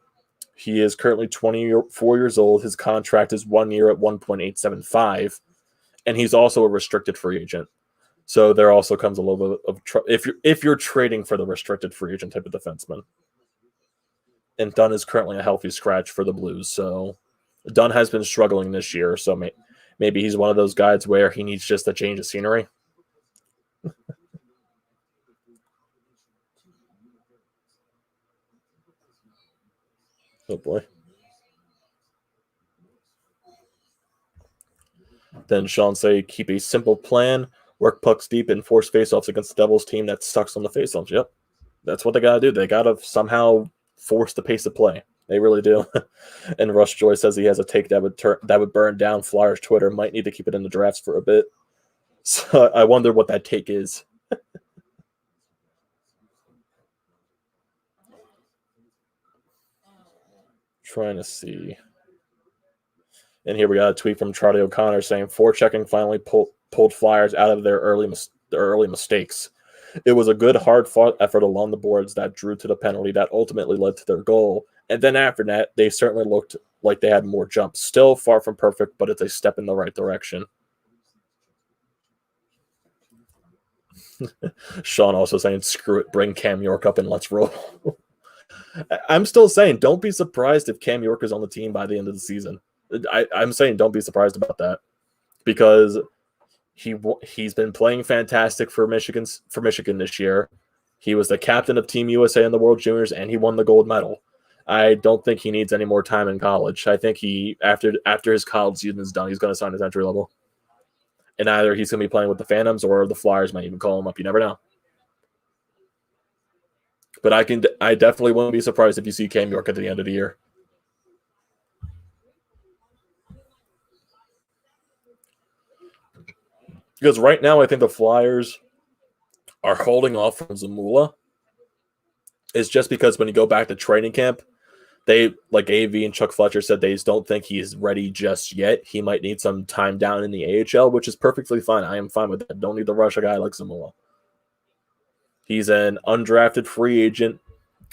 He is currently 24 years old. His contract is 1 year at 1.875, and he's also a restricted free agent. So there also comes a little bit of if you're trading for the restricted free agent type of defenseman. And Dunn is currently a healthy scratch for the Blues. So Dunn has been struggling this year. So maybe he's one of those guys where he needs just a change of scenery. Oh boy. Then Sean say, keep a simple plan, work pucks deep, and force faceoffs against the Devils team that sucks on the faceoffs. Yep. That's what they got to do. They got to somehow force the pace of play. They really do. And Rush Joy says he has a take that would burn down Flyers Twitter. Might need to keep it in the drafts for a bit. So I wonder what that take is. Trying to see. And here we got a tweet from Charlie O'Connor saying forechecking finally pulled Flyers out of their early mistakes. It was a good, hard-fought effort along the boards that drew to the penalty that ultimately led to their goal. And then after that, they certainly looked like they had more jumps. Still far from perfect, but it's a step in the right direction. Sean also saying, screw it, bring Cam York up and let's roll. I'm still saying, don't be surprised if Cam York is on the team by the end of the season. I'm saying don't be surprised about that because he's been playing fantastic for Michigan this year. He was the captain of Team USA in the World Juniors, and he won the gold medal. I don't think he needs any more time in college. I think after his college season is done, he's going to sign his entry level. And either he's going to be playing with the Phantoms or the Flyers might even call him up. You never know. But I definitely wouldn't be surprised if you see Cam York at the end of the year. Because right now, I think the Flyers are holding off from Zamula. It's just because when you go back to training camp, they, like AV and Chuck Fletcher said, they just don't think he's ready just yet. He might need some time down in the AHL, which is perfectly fine. I am fine with that. Don't need to rush a guy like Zamula. He's an undrafted free agent.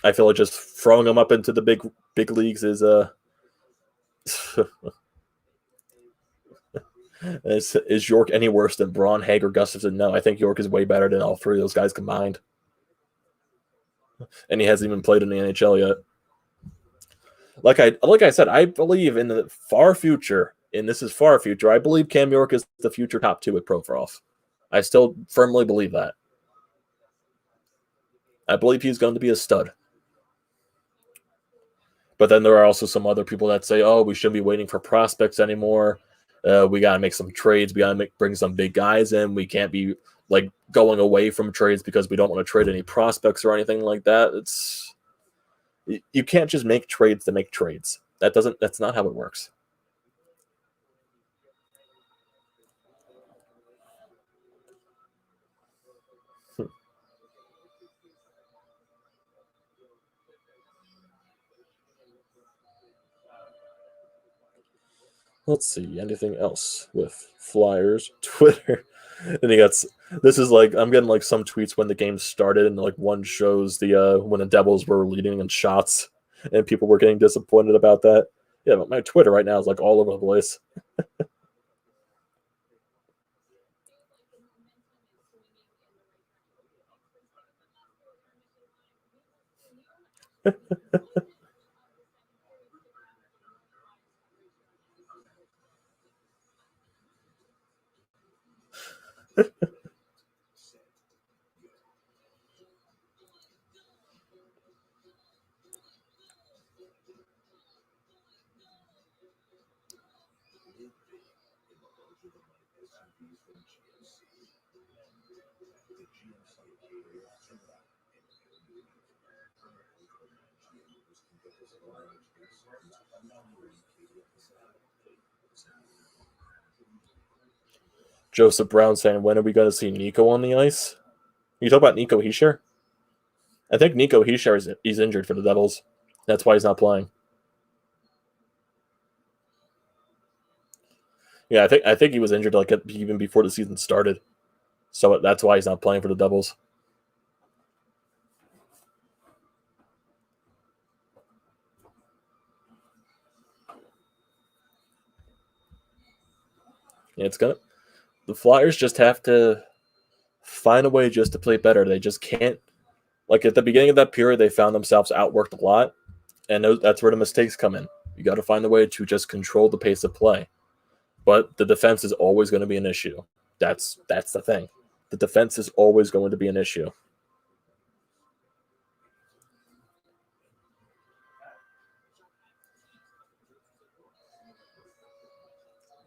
I feel like just throwing him up into the big leagues is Is York any worse than Braun, Hager, Gustafsson? No, I think York is way better than all three of those guys combined. And he hasn't even played in the NHL yet. Like I said, I believe in the far future, and this is far future, I believe Cam York is the future top 2 at Provorov. I still firmly believe that. I believe he's going to be a stud. But then there are also some other people that say, oh, we shouldn't be waiting for prospects anymore. We got to make some trades. We got to bring some big guys in. We can't be like going away from trades because we don't want to trade any prospects or anything like that. You can't just make trades to make trades. That's not how it works. Let's see, anything else with Flyers, Twitter. And this is like, I'm getting like some tweets when the game started, and like one shows the when the Devils were leading in shots, and people were getting disappointed about that. Yeah, but my Twitter right now is like all over the place. Joseph Brown saying, when are we going to see Nico on the ice? You talk about Nico Hischier? I think Nico Hischier he's injured for the Devils. That's why he's not playing. Yeah, I think he was injured like even before the season started. So that's why he's not playing for the Devils. Yeah, the Flyers just have to find a way just to play better. They just can't. Like at the beginning of that period, they found themselves outworked a lot, and that's where the mistakes come in. You got to find a way to just control the pace of play. But the defense is always going to be an issue. That's the thing. The defense is always going to be an issue.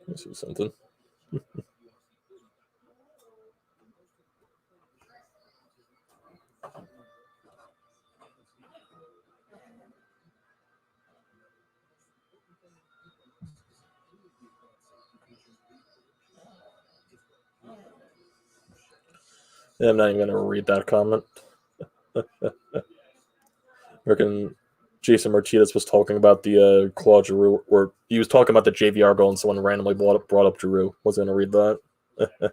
Let me see something. Yeah, I'm not even going to read that comment. Freaking Jason Martinez was talking about the Claude Giroux, or he was talking about the JVR goal, and someone randomly brought up Giroux. Wasn't going to read that.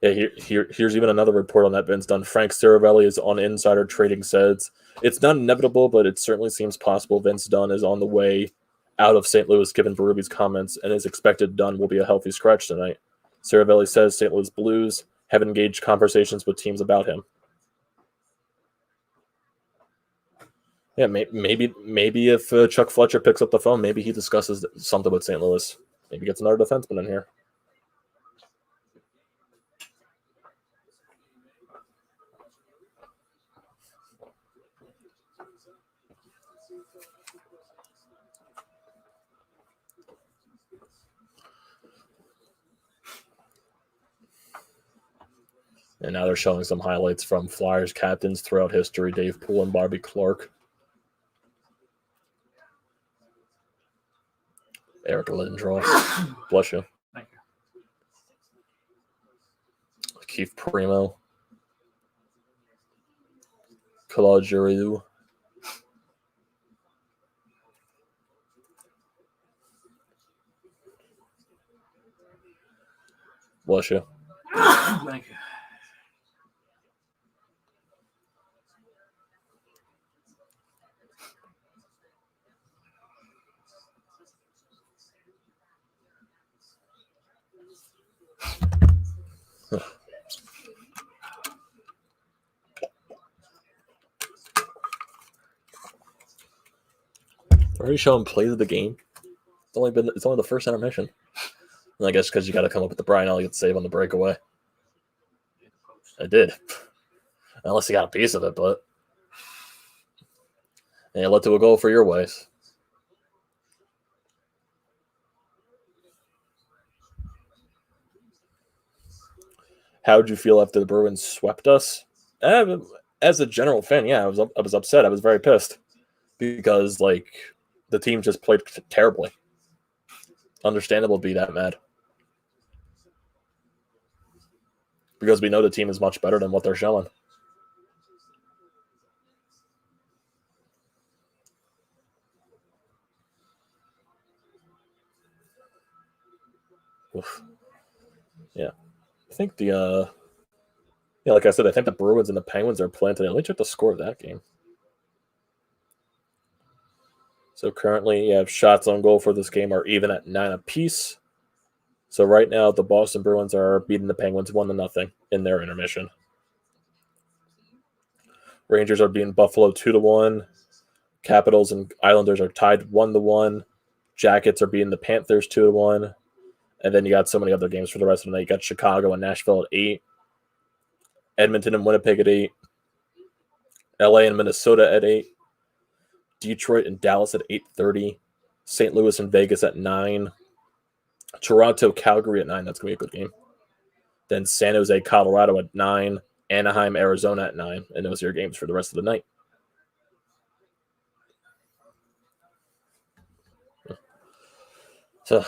Yeah, here's even another report on that Vince Dunn. Frank Saravelli is on Insider Trading says it's not inevitable, but it certainly seems possible Vince Dunn is on the way out of St. Louis given Berube's comments, and is expected Dunn will be a healthy scratch tonight. Saravelli says St. Louis Blues have engaged conversations with teams about him. Yeah, maybe if Chuck Fletcher picks up the phone, maybe he discusses something with St. Louis. Maybe gets another defenseman in here. And now they're showing some highlights from Flyers captains throughout history, Dave Poole and Bobby Clarke. Eric Lindros. Bless you. Thank you. Keith Primo. Claude Giroux. Bless you. Thank you. Already showing plays of the game. It's only the first intermission. And I guess because you got to come up with the Brian Elliott save on the breakaway. I did. Unless you got a piece of it, but and it led to a goal for your ways. How did you feel after the Bruins swept us? As a general fan, yeah, I was upset. I was very pissed because the team just played terribly. Understandable to be that mad because we know the team is much better than what they're showing. Oof. Yeah, I think like I said, I think the Bruins and the Penguins are playing today. Let me check the score of that game. So currently, you have shots on goal for this game are even at 9 apiece. So right now, the Boston Bruins are beating the Penguins 1-0 in their intermission. Rangers are beating Buffalo 2-1. Capitals and Islanders are tied 1-1. Jackets are beating the Panthers 2-1. And then you got so many other games for the rest of the night. You got Chicago and Nashville at 8. Edmonton and Winnipeg at 8. LA and Minnesota at 8. Detroit and Dallas at 8:30. St. Louis and Vegas at 9. Toronto, Calgary at 9. That's going to be a good game. Then San Jose, Colorado at 9. Anaheim, Arizona at 9. And those are your games for the rest of the night. So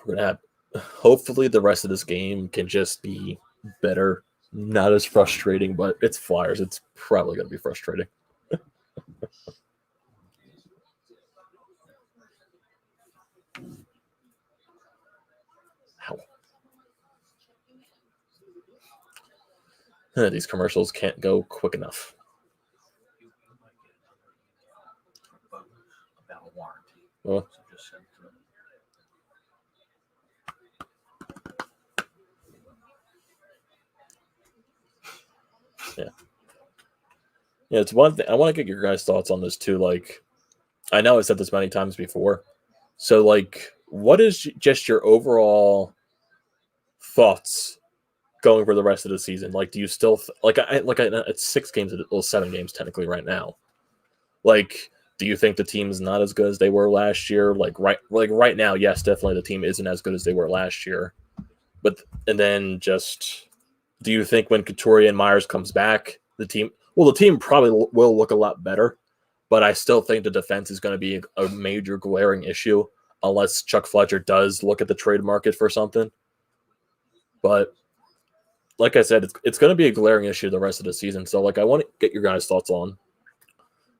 we're going to have, hopefully the rest of this game can just be better. Not as frustrating, but it's Flyers. It's probably going to be frustrating. These commercials can't go quick enough. About a warranty. Well, So just send it to them. Yeah, it's one thing. I want to get your guys' thoughts on this too. Like, I know I said this many times before. So, what is just your overall thoughts going for the rest of the season? Like, do you still it's 6 games, well, 7 games technically right now. Do you think the team's not as good as they were last year? Right now, yes, definitely the team isn't as good as they were last year. And then just, do you think when Couturier and Myers comes back, the team probably will look a lot better, but I still think the defense is going to be a major glaring issue unless Chuck Fletcher does look at the trade market for something. But like I said, it's going to be a glaring issue the rest of the season. So, I want to get your guys' thoughts on,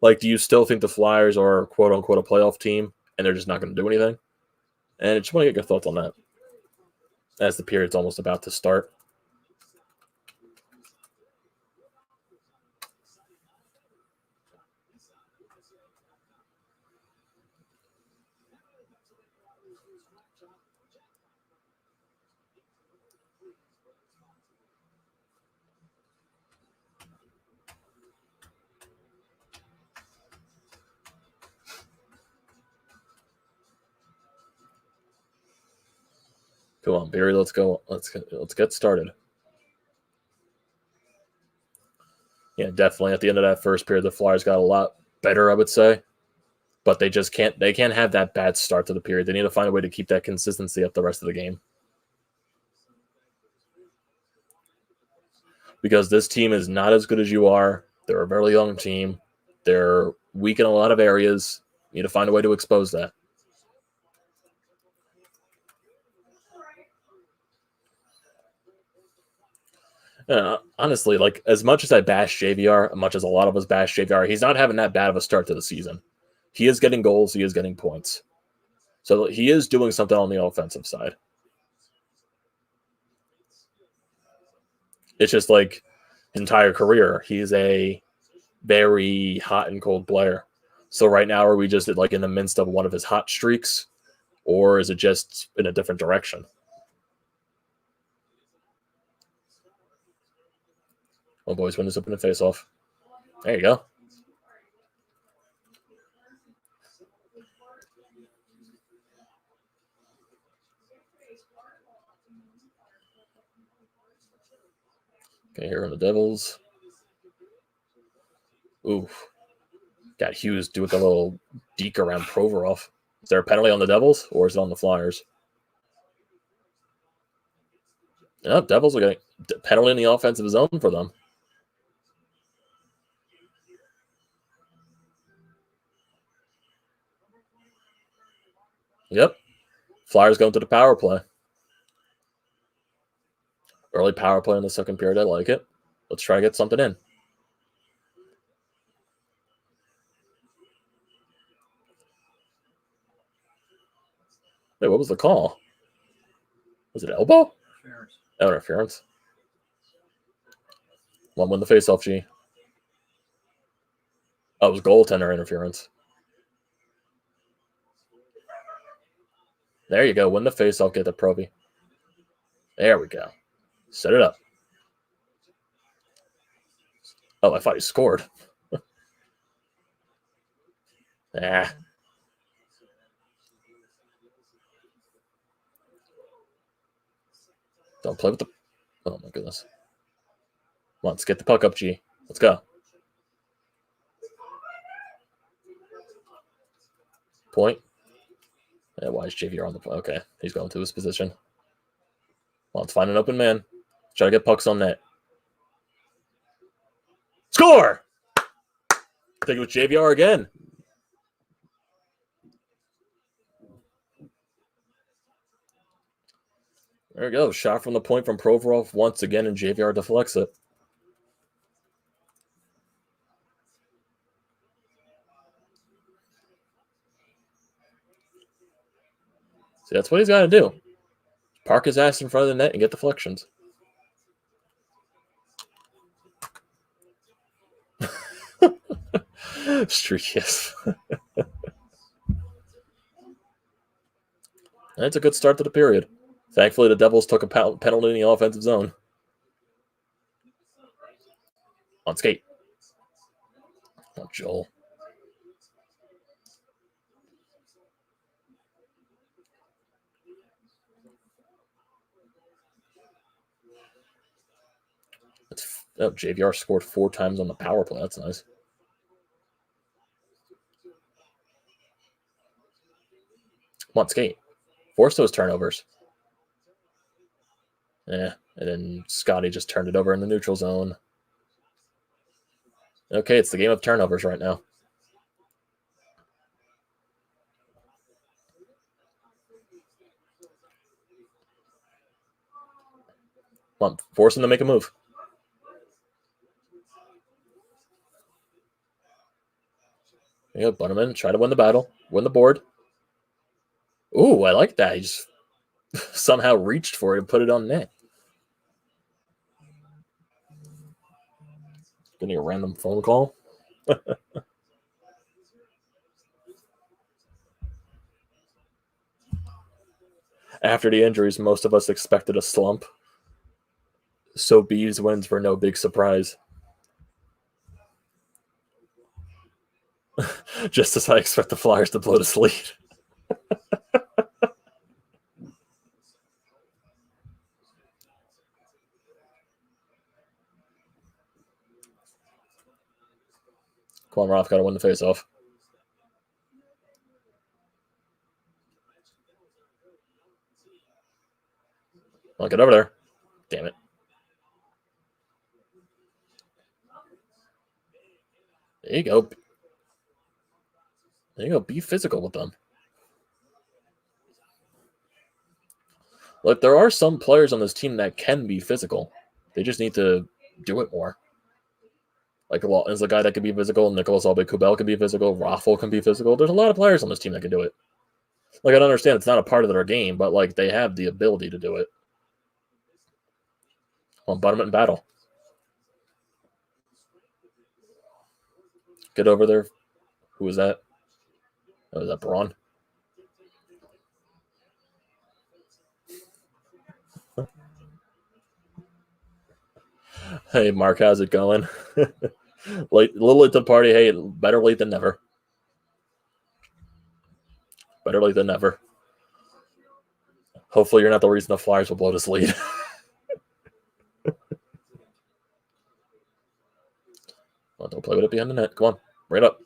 do you still think the Flyers are quote unquote a playoff team and they're just not going to do anything? And I just want to get your thoughts on that as the period's almost about to start. Come on, Barry, let's go. Let's get started. Yeah, definitely. At the end of that first period, the Flyers got a lot better, I would say. But they just can't. They can't have that bad start to the period. They need to find a way to keep that consistency up the rest of the game. Because this team is not as good as you are. They're a very young team. They're weak in a lot of areas. You need to find a way to expose that. Honestly, like as much as I bash JVR, as much as a lot of us bash JVR, he's not having that bad of a start to the season. He is getting goals. He is getting points. So he is doing something on the offensive side. It's just like his entire career, he's a very hot and cold player. So right now, are we just like in the midst of one of his hot streaks, or is it just in a different direction? Oh, boys, win this open and face off. There you go. Okay, here are the Devils. Ooh. Got Hughes do with a little deke around Provorov. Is there a penalty on the Devils, or is it on the Flyers? Yeah, Devils are getting a penalty in the offensive zone for them. Yep. Flyers going to the power play. Early power play in the second period. I like it. Let's try to get something in. Wait, what was the call? Was it elbow? Interference. Oh, interference. One win the faceoff, G. Oh, it was goaltender interference. There you go. Win the faceoff, get the Proby. There we go. Set it up. Oh, I thought he scored. Ah. Don't play with the... Oh, my goodness. Come on, let's get the puck up, G. Let's go. Point. Yeah, why is JVR on the point? Okay, he's going to his position. Well, let's find an open man. Try to get pucks on net. Score! Take it with JVR again. There we go. Shot from the point from Provorov once again, and JVR deflects it. See, that's what he's got to do. Park his ass in front of the net and get deflections. Streak, yes. That's a good start to the period. Thankfully, the Devils took a penalty in the offensive zone. On skate. Oh, Joel. JVR scored 4 times on the power play. That's nice. Come on, skate. Force those turnovers. Yeah, and then Scotty just turned it over in the neutral zone. Okay, it's the game of turnovers right now. Come on, force him to make a move. Yeah, Bunneman, try to win the battle, win the board. Ooh, I like that. He just somehow reached for it and put it on net. Getting a random phone call. After the injuries, most of us expected a slump. So Bees wins were no big surprise. Just as I expect the Flyers to blow this lead. Come on, Roth, got to win the faceoff. I'll get over there. Damn it. There you go. There you go. Be physical with them. Look, there are some players on this team that can be physical. They just need to do it more. Like, is a guy that can be physical. Nicolas Aube-Kubel can be physical. Raffle can be physical. There's a lot of players on this team that can do it. Like, I don't understand it's not a part of their game, but, like, they have the ability to do it. On bottom in battle. Get over there. Who was that? Oh, was that Braun? Hey, Mark, how's it going? Late, a little late to the party. Hey, better late than never. Better late than never. Hopefully you're not the reason the Flyers will blow this lead. Well, don't play with it behind the net. Come on. Right up.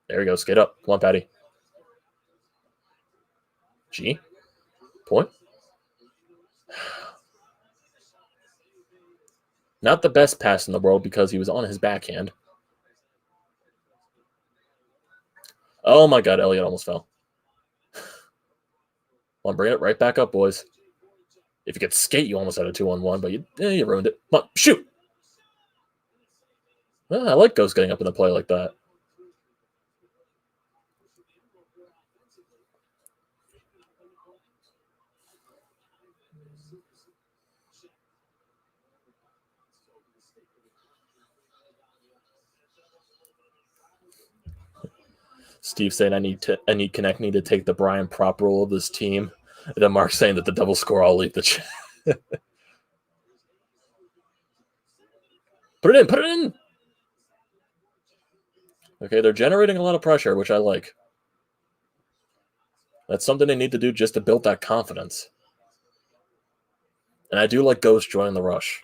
There we go. Skate up. Come on, Patty. G. Point. Not the best pass in the world because he was on his backhand. Oh, my God. Elliott almost fell. Come on, bring it right back up, boys. If you could skate, you almost had a 2-on-1, but you ruined it. Come on, shoot. Well, I like Ghost getting up in the play like that. Steve saying I need Konechny to take the Brian Propp role of this team. And then Mark saying that the Devils score, I'll leave the chat. Put it in. Okay, they're generating a lot of pressure, which I like. That's something they need to do just to build that confidence. And I do like Ghost joining the rush.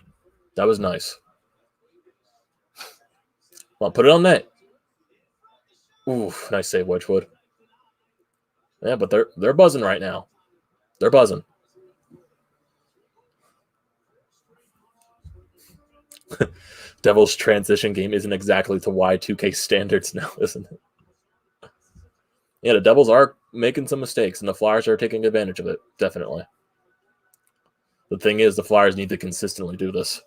That was nice. Come on, put it on net. Ooh, nice save, Wedgwood. Yeah, but they're buzzing right now. They're buzzing. Devils' transition game isn't exactly to Y2K standards now, isn't it? Yeah, the Devils are making some mistakes, and the Flyers are taking advantage of it, definitely. The thing is, the Flyers need to consistently do this.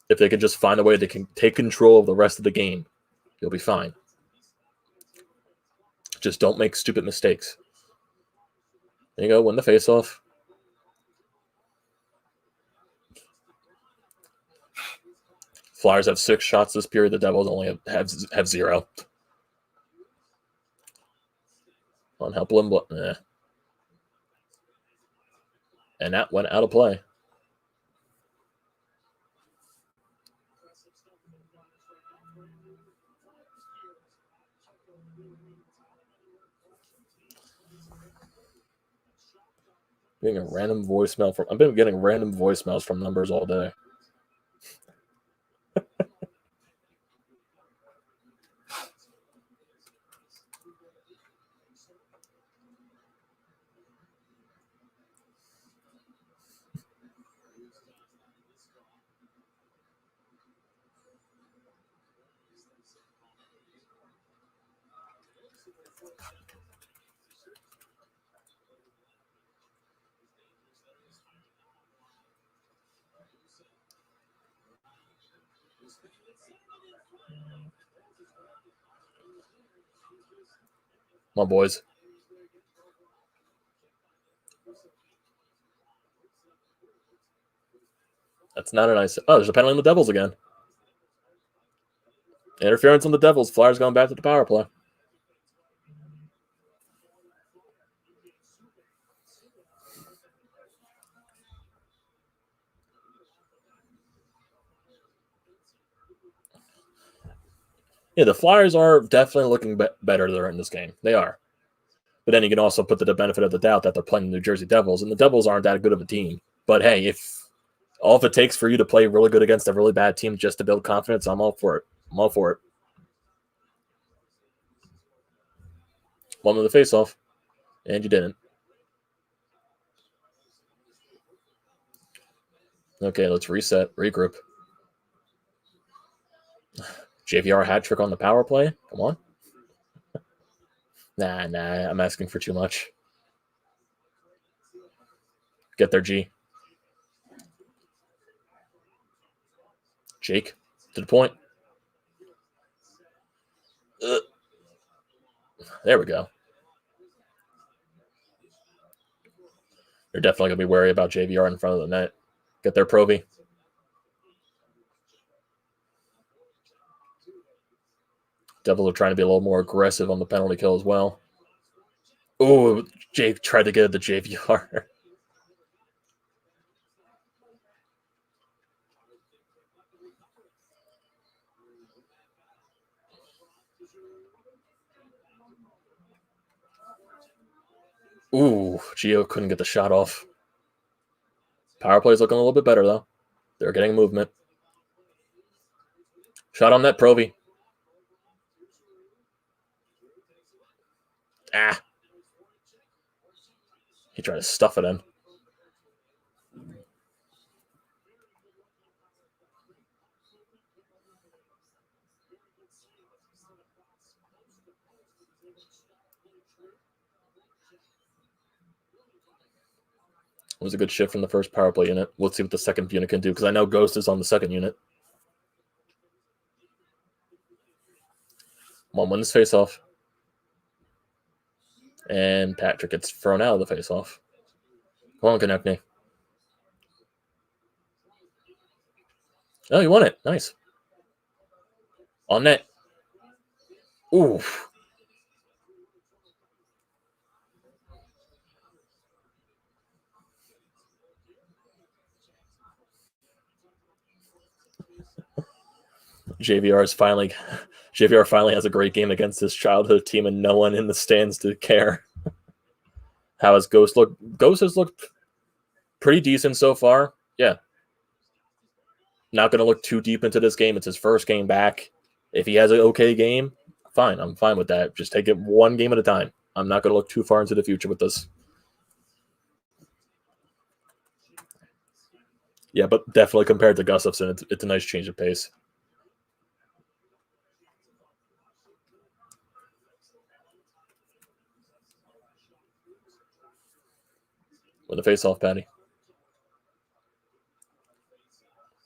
If they can just find a way they can take control of the rest of the game, you'll be fine. Just don't make stupid mistakes. There you go, win the faceoff. Flyers have 6 shots this period. The Devils only have 0. On help Lindblom. And that went out of play. Getting a random voicemail from. I've been getting random voicemails from numbers all day. Come on, boys. That's not a nice. Oh, there's a penalty on the Devils again. Interference on the Devils. Flyers going back to the power play. Yeah, the Flyers are definitely looking better there in this game. They are. But then you can also put the benefit of the doubt that they're playing the New Jersey Devils, and the Devils aren't that good of a team. But hey, if all it takes for you to play really good against a really bad team just to build confidence, I'm all for it. I'm all for it. Wanted the face off, and you didn't. Okay, let's reset, regroup. JVR hat trick on the power play. Come on. Nah, I'm asking for too much. Get there, G. Jake, to the point. There we go. You're definitely going to be wary about JVR in front of the net. Get there, Provy. Devils are trying to be a little more aggressive on the penalty kill as well. Oh, Jake tried to get at the JVR. Ooh, Gio couldn't get the shot off. Power play's looking a little bit better, though. They're getting movement. Shot on net, Provy. Ah. He tried to stuff it in. It was a good shift from the first power play unit. Let's see what the second unit can do, because I know Ghost is on the second unit. Come on, win this face-off. And Patrick gets thrown out of the face-off. Come on, Konechny. Oh, you won it. Nice. On net. Ooh. JVR finally has a great game against his childhood team, and no one in the stands to care. How has Ghost looked? Ghost has looked pretty decent so far. Yeah. Not going to look too deep into this game. It's his first game back. If he has an okay game, fine. I'm fine with that. Just take it one game at a time. I'm not going to look too far into the future with this. Yeah, but definitely compared to Gustafsson, it's a nice change of pace. With the face-off, Patty.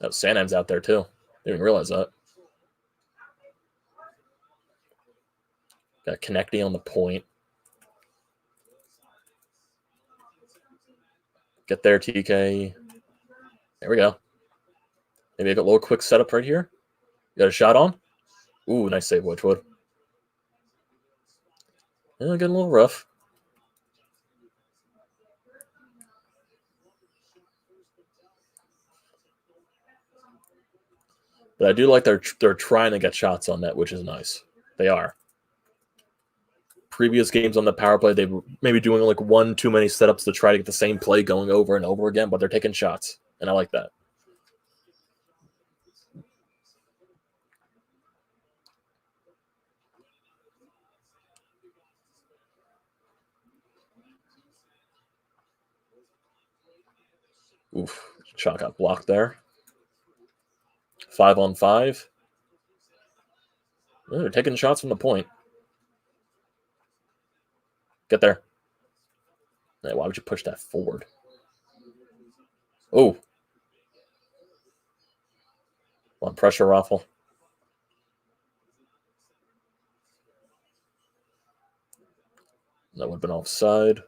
Oh, Sanheim's out there, too. Didn't even realize that. Got Konechny on the point. Get there, TK. There we go. Maybe a little quick setup right here. You got a shot on? Ooh, nice save, Wedgwood. Getting a little rough. But I do like they're trying to get shots on net, which is nice. They are. Previous games on the power play, they were maybe doing like one too many setups to try to get the same play going over and over again, but they're taking shots, and I like that. Oof, shot got blocked there. 5-on-5. They're taking shots from the point. Get there. Hey, why would you push that forward? Oh. One pressure raffle. That would have been offside.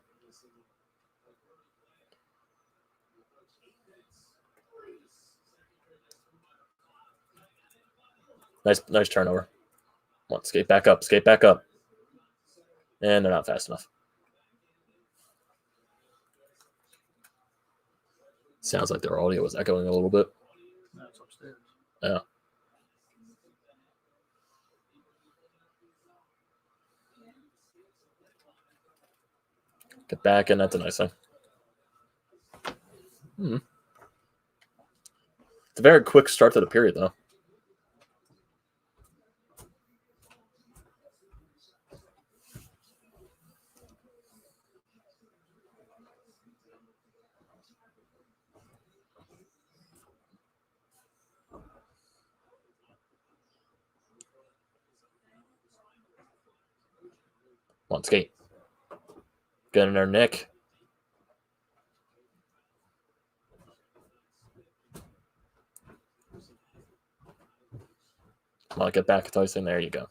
Nice turnover. Come on, skate back up. And they're not fast enough. Sounds like their audio was echoing a little bit. That's upstairs. Yeah. Get back, and that's a nice thing. It's a very quick start to the period, though. skate. Get in there, Nick. Come on, get back, Tyson. There you go.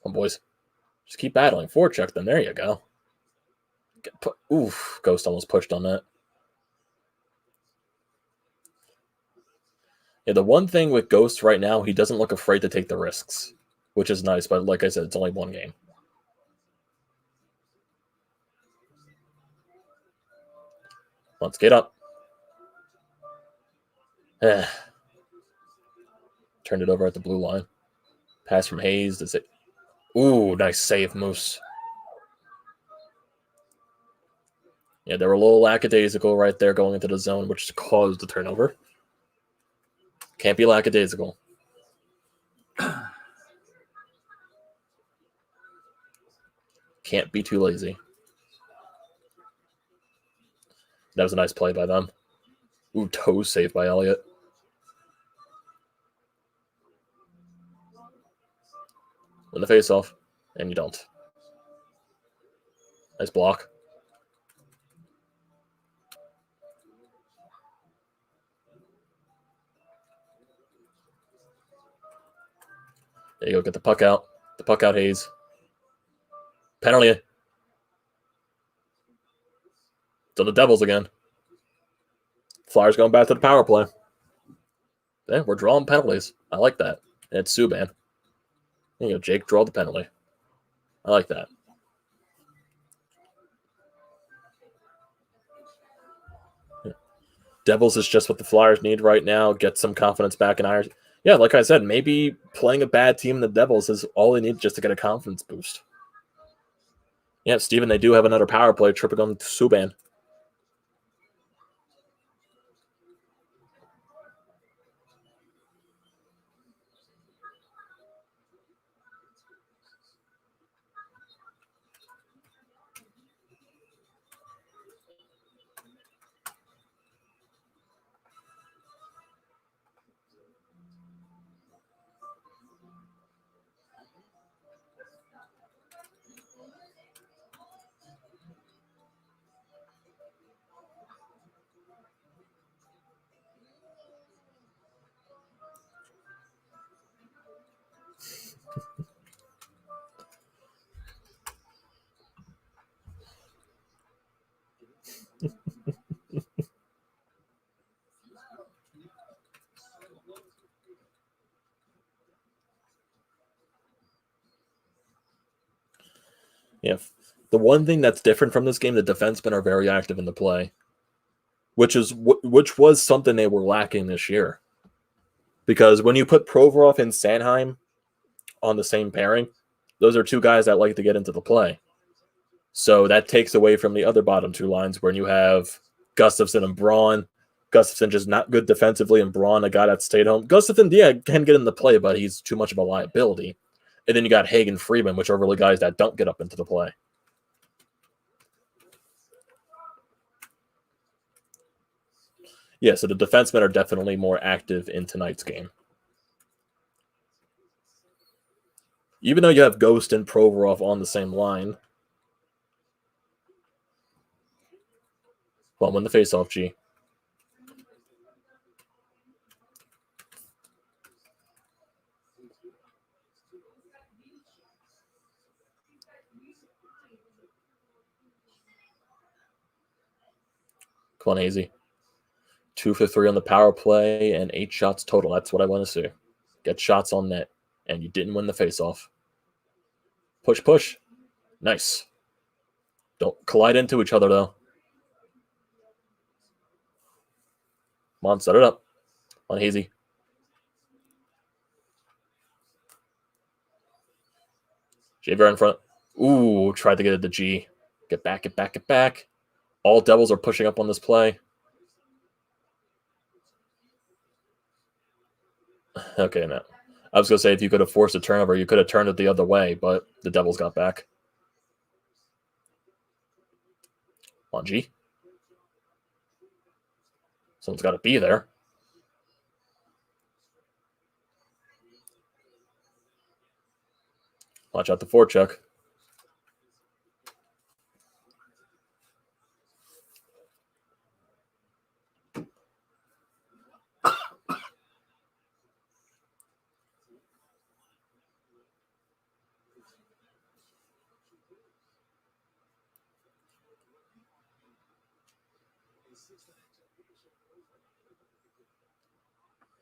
Come on, boys. Just keep battling. Forecheck them. There you go. Oof. Ghost almost pushed on that. Yeah, the one thing with Ghost right now, he doesn't look afraid to take the risks, which is nice. But like I said, it's only one game. Let's get up. Turned it over at the blue line. Pass from Hayes. Does it? Ooh, nice save, Moose. Yeah, they were a little lackadaisical right there going into the zone, which caused the turnover. Can't be lackadaisical. Can't be too lazy. That was a nice play by them. Ooh, toe saved by Elliott. Win the face-off, and you don't. Nice block. There you go, get the puck out. The puck out, Hayes. Penalty. It's on the Devils again. Flyers going back to the power play. Yeah, we're drawing penalties. I like that. And it's Subban. There you go, Jake, draw the penalty. I like that. Devils is just what the Flyers need right now. Get some confidence back in Irish. Yeah, like I said, maybe playing a bad team in the Devils is all they need just to get a confidence boost. Yeah, Steven, they do have another power play tripping on Subban. Yeah, the one thing that's different from this game, the defensemen are very active in the play, which was something they were lacking this year. Because when you put Provorov and Sanheim on the same pairing, those are two guys that like to get into the play. So that takes away from the other bottom two lines when you have Gustafsson and Braun. Gustafsson just not good defensively, and Braun, a guy that stayed home. Gustafsson, yeah, can get in the play, but he's too much of a liability. And then you got Hagen, Freeman, which are really guys that don't get up into the play. Yeah, so the defensemen are definitely more active in tonight's game. Even though you have Ghost and Provorov on the same line. Well, win the faceoff, G. Come on, Hazy. 2 for 3 on the power play and 8 shots total. That's what I want to see. Get shots on net. And you didn't win the faceoff. Push, push. Nice. Don't collide into each other, though. Come on, set it up. On Hazy. Javier in front. Ooh, tried to get it to G. Get back, get back, get back. All Devils are pushing up on this play. Okay, no. I was going to say if you could have forced a turnover, you could have turned it the other way, but the Devils got back. On G. Someone's got to be there. Watch out the forecheck.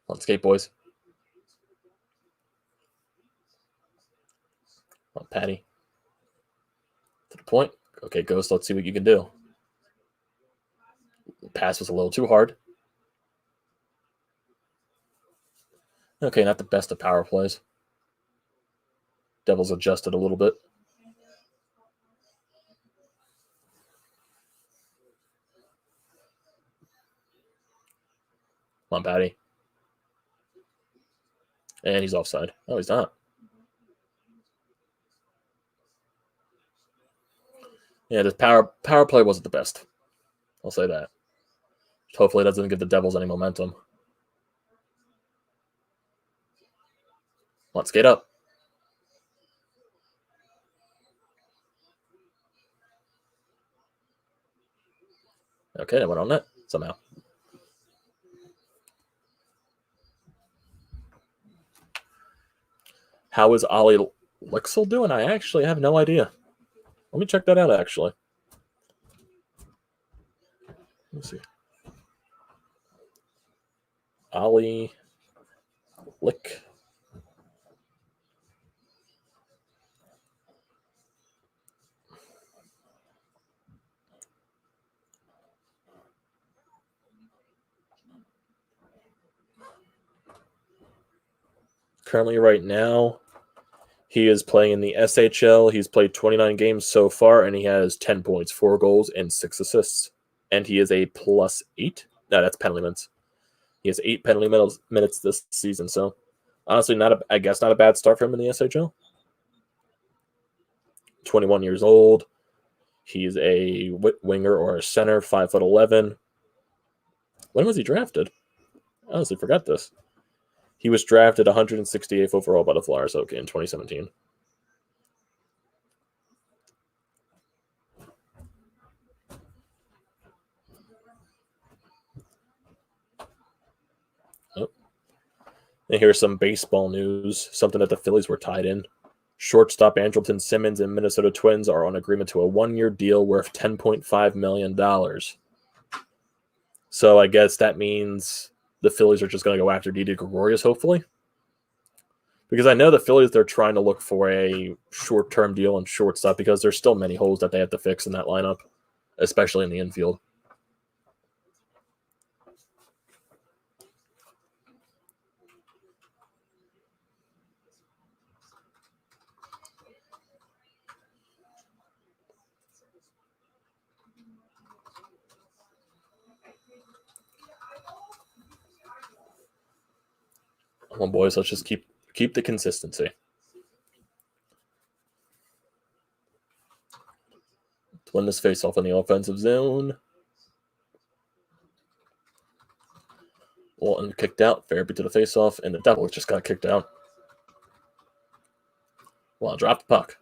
On skate, boys. On Patty. To the point. Okay, Ghost, let's see what you can do. The pass was a little too hard. Okay, not the best of power plays. Devils adjusted a little bit. Come on, Patty. And he's offside. Oh, he's not. Yeah, this power play wasn't the best. I'll say that. Hopefully it doesn't give the Devils any momentum. Let's skate up. Okay, that went on net somehow. How is Ollie Lixel doing? I actually have no idea. Let me check that out, actually. Let's see. Ollie Lick. Currently, right now, he is playing in the SHL. He's played 29 games so far, and he has 10 points, 4 goals, and 6 assists. And he is a +8. No, that's penalty minutes. He has 8 penalty minutes this season. So, honestly, I guess not a bad start for him in the SHL. 21 years old. He's a winger or a center, 5'11". When was he drafted? I honestly forgot this. He was drafted 168th overall by the Flyers, okay, in 2017. Oh. And here's some baseball news, something that the Phillies were tied in. Shortstop Andrelton Simmons and Minnesota Twins are on agreement to a 1-year deal worth $10.5 million. So I guess that means the Phillies are just going to go after Didi Gregorius, hopefully. Because I know the Phillies, they're trying to look for a short-term deal on shortstop because there's still many holes that they have to fix in that lineup, especially in the infield. Come on, boys, let's just keep the consistency. Win this face-off in the offensive zone. Walton kicked out. Farabee to the face-off, and the Devils just got kicked out. Well, drop the puck.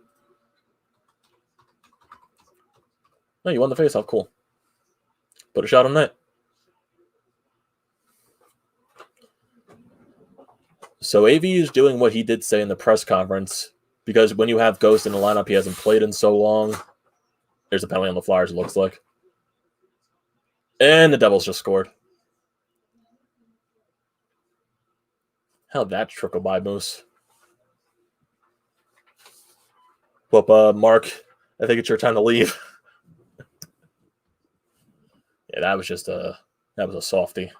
Oh, you won the face-off. Cool. Put a shot on net. So AV is doing what he did say in the press conference, because when you have Ghost in the lineup he hasn't played in so long, there's a penalty on the Flyers, it looks like. And the Devils just scored. How'd that trickle by, Moose? Well, Mark, I think it's your time to leave. Yeah, that was a softie.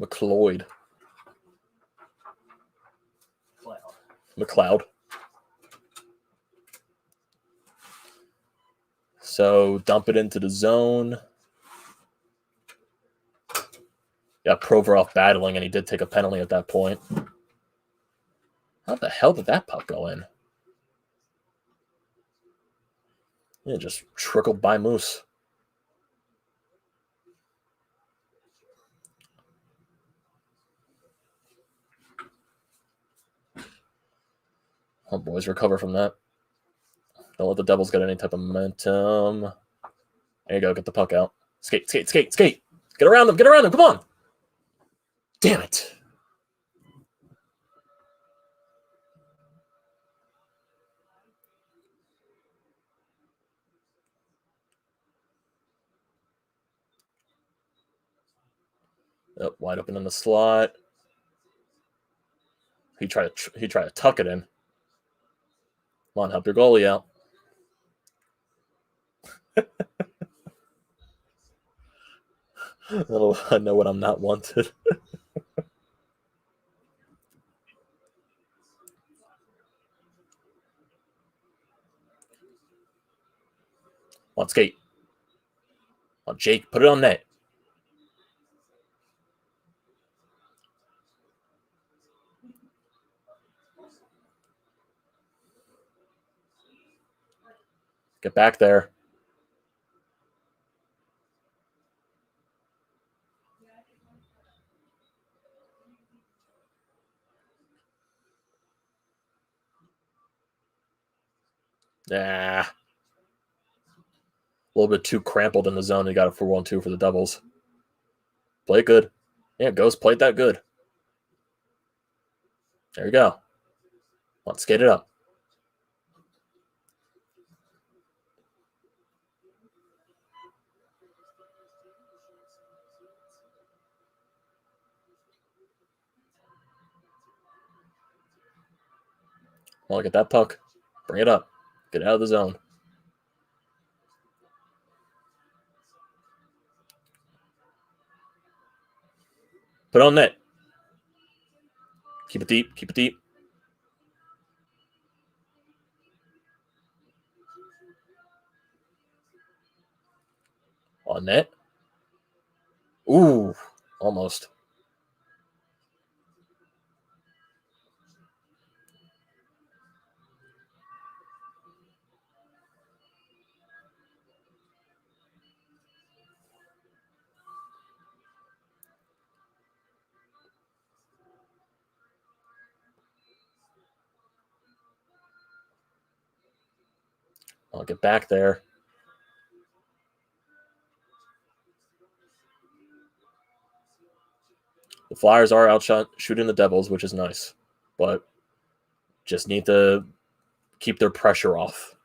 McLeod. McLeod. So dump it into the zone. Yeah, Provorov battling, and he did take a penalty at that point. How the hell did that puck go in? Yeah, just trickled by Moose. Oh, boys, recover from that. Don't let the Devils get any type of momentum. There you go. Get the puck out. Skate, skate, skate, skate. Get around them. Get around them. Come on. Damn it. Oh, wide open in the slot. He tried to tuck it in. Come on, help your goalie out. I know when I'm not wanted. On skate. On Jake, put it on net. Get back there. Nah. A little bit too crampled in the zone. He got it for 1-2 for the Devils. Play it good. Yeah, Ghost played that good. There you go. Let's skate it up. Well, get that puck. Bring it up. Get out of the zone. Put it on net. Keep it deep. Keep it deep. On net. Ooh, almost. I'll get back there. The Flyers are outshot shooting the Devils, which is nice, but just need to keep their pressure off.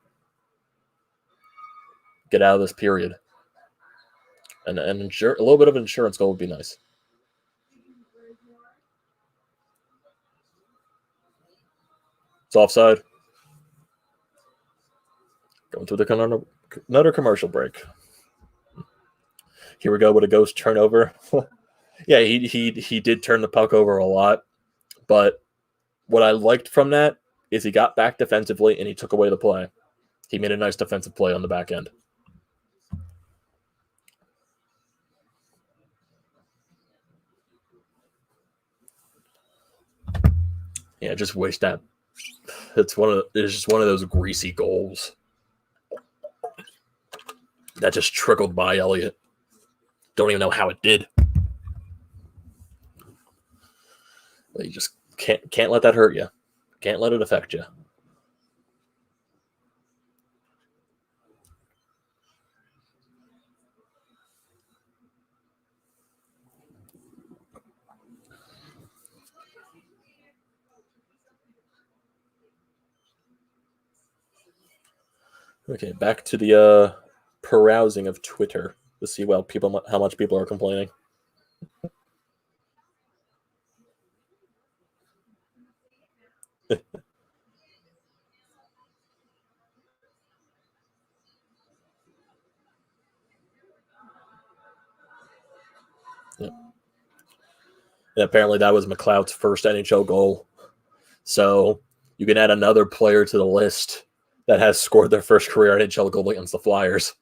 Get out of this period. And a little bit of an insurance goal would be nice. It's offside. Going through another commercial break. Here we go with a Ghost turnover. Yeah, he did turn the puck over a lot, but what I liked from that is he got back defensively and he took away the play. He made a nice defensive play on the back end. Yeah, just wish that it's just one of those greasy goals that just trickled by Elliott. Don't even know how it did. But you just can't let that hurt you. Can't let it affect you. Okay, back to the perusing of Twitter to see how much people are complaining. Yeah. And apparently that was McLeod's first NHL goal. So you can add another player to the list that has scored their first career NHL goal against the Flyers.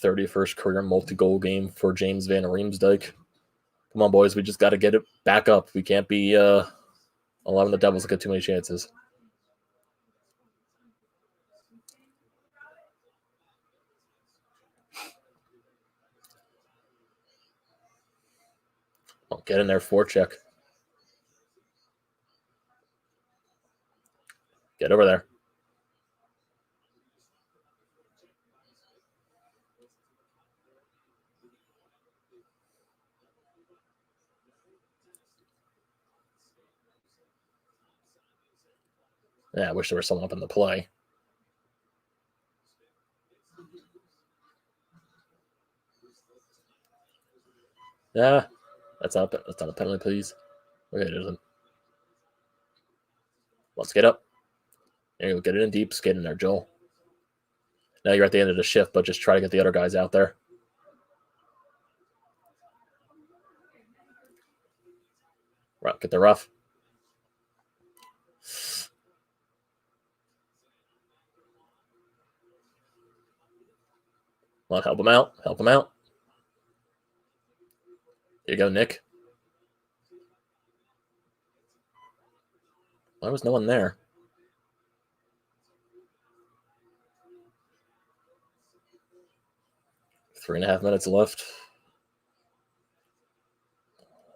.31st career multi-goal game for James Van Riemsdyk. Come on, boys. We just got to get it back up. We can't be allowing the Devils to get too many chances. Oh, get in there, forecheck. Get over there. Yeah, I wish there was someone up in the play. Yeah, that's not a penalty, please. Okay, it isn't. Let's get up. There you go. Get it in deep. Skate in there, Joel. Now you're at the end of the shift, but just try to get the other guys out there. Right, get the rough. Come on, help him out. Help him out. There you go, Nick. Why was no one there? 3.5 minutes left.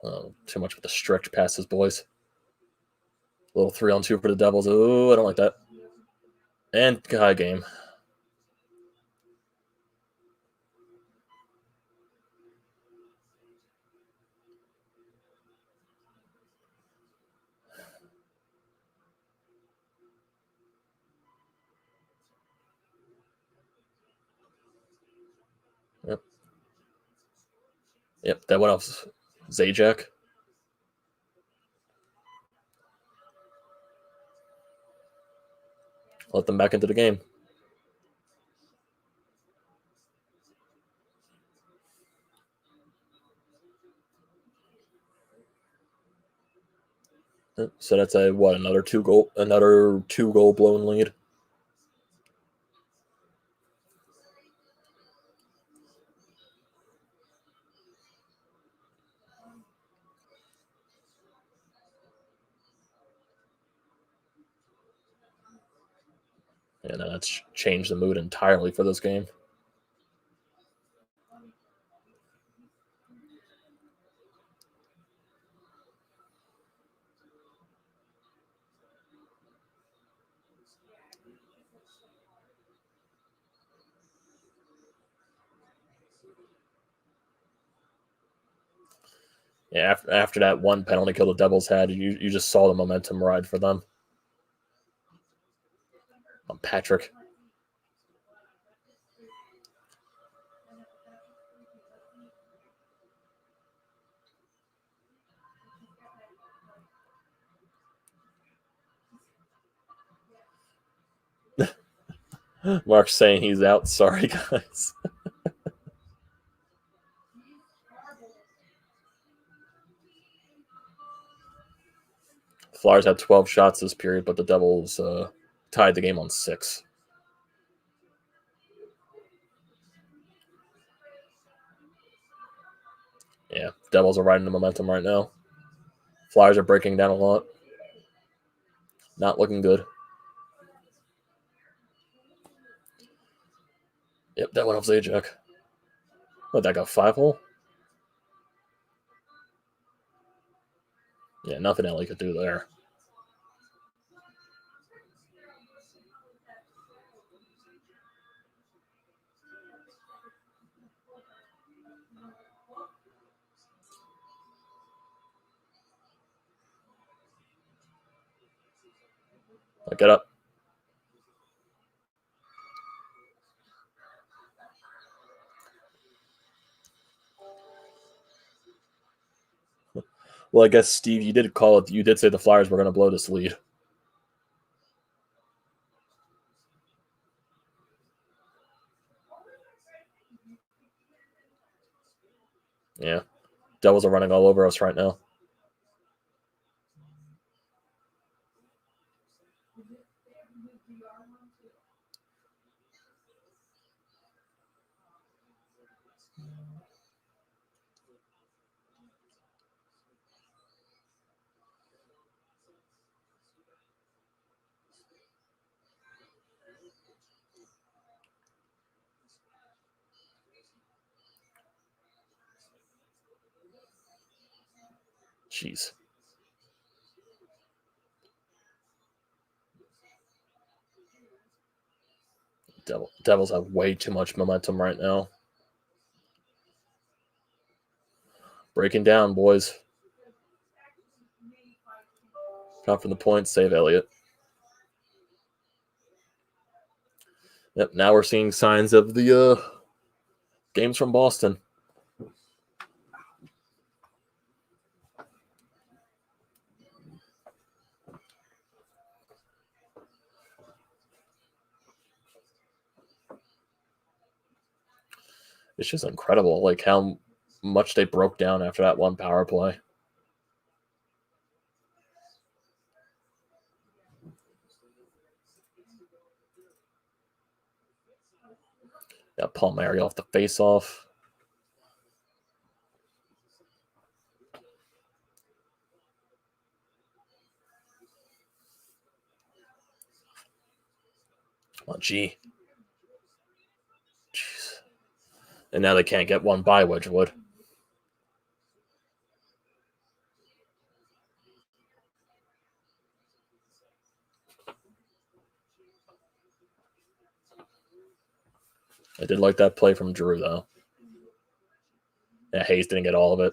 Oh, too much with the stretch passes, boys. A little 3-on-2 for the Devils. Oh, I don't like that. And high game. Yep, that went off Zajac. Let them back into the game. So that's another two goal blown lead. And that's changed the mood entirely for this game. Yeah, after that one penalty kill the Devils had, you just saw the momentum ride for them. Patrick. Mark's saying he's out. Sorry, guys. Flyers had 12 shots this period, but the Devils tied the game on 6. Yeah, Devils are riding the momentum right now. Flyers are breaking down a lot. Not looking good. Yep, that went off Zajac. What, that got 5-hole? Yeah, nothing Ellie could do there. Get up. Well, I guess, Steve, you did call it. You did say the Flyers were going to blow this lead. Yeah. Devils are running all over us right now. Jeez. Devils have way too much momentum right now. Breaking down, boys. Come from the point, save Elliott. Yep, now we're seeing signs of the games from Boston. It's just incredible, like how much they broke down after that one power play. Got Palmieri off the face-off. Oh, gee. Jeez. And now they can't get one by Wedgwood. I did like that play from Drew, though. Yeah, Hayes didn't get all of it.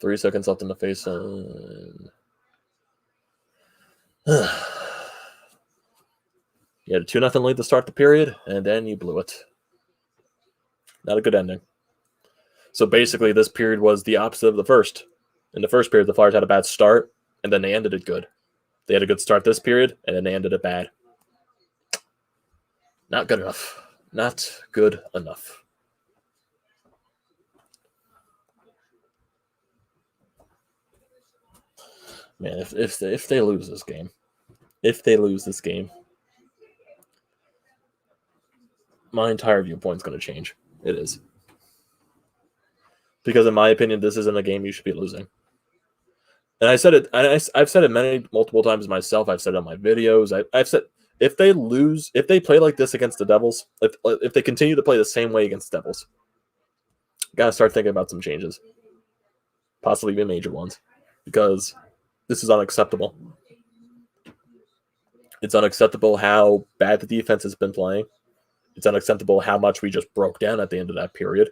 Three seconds left in the face. You had a 2-0 lead to start the period, and then you blew it. Not a good ending. So basically, this period was the opposite of the first. In the first period, the Flyers had a bad start, and then they ended it good. They had a good start this period, and then they ended it bad. Not good enough. Not good enough. Man, if they lose this game, my entire viewpoint's going to change. It is. Because in my opinion, this isn't a game you should be losing. And I said it. I've said it multiple times myself. I've said it on my videos. I've said if they lose, if they play like this against the Devils, if they continue to play the same way against the Devils, gotta start thinking about some changes, possibly even major ones, because this is unacceptable. It's unacceptable how bad the defense has been playing. It's unacceptable how much we just broke down at the end of that period.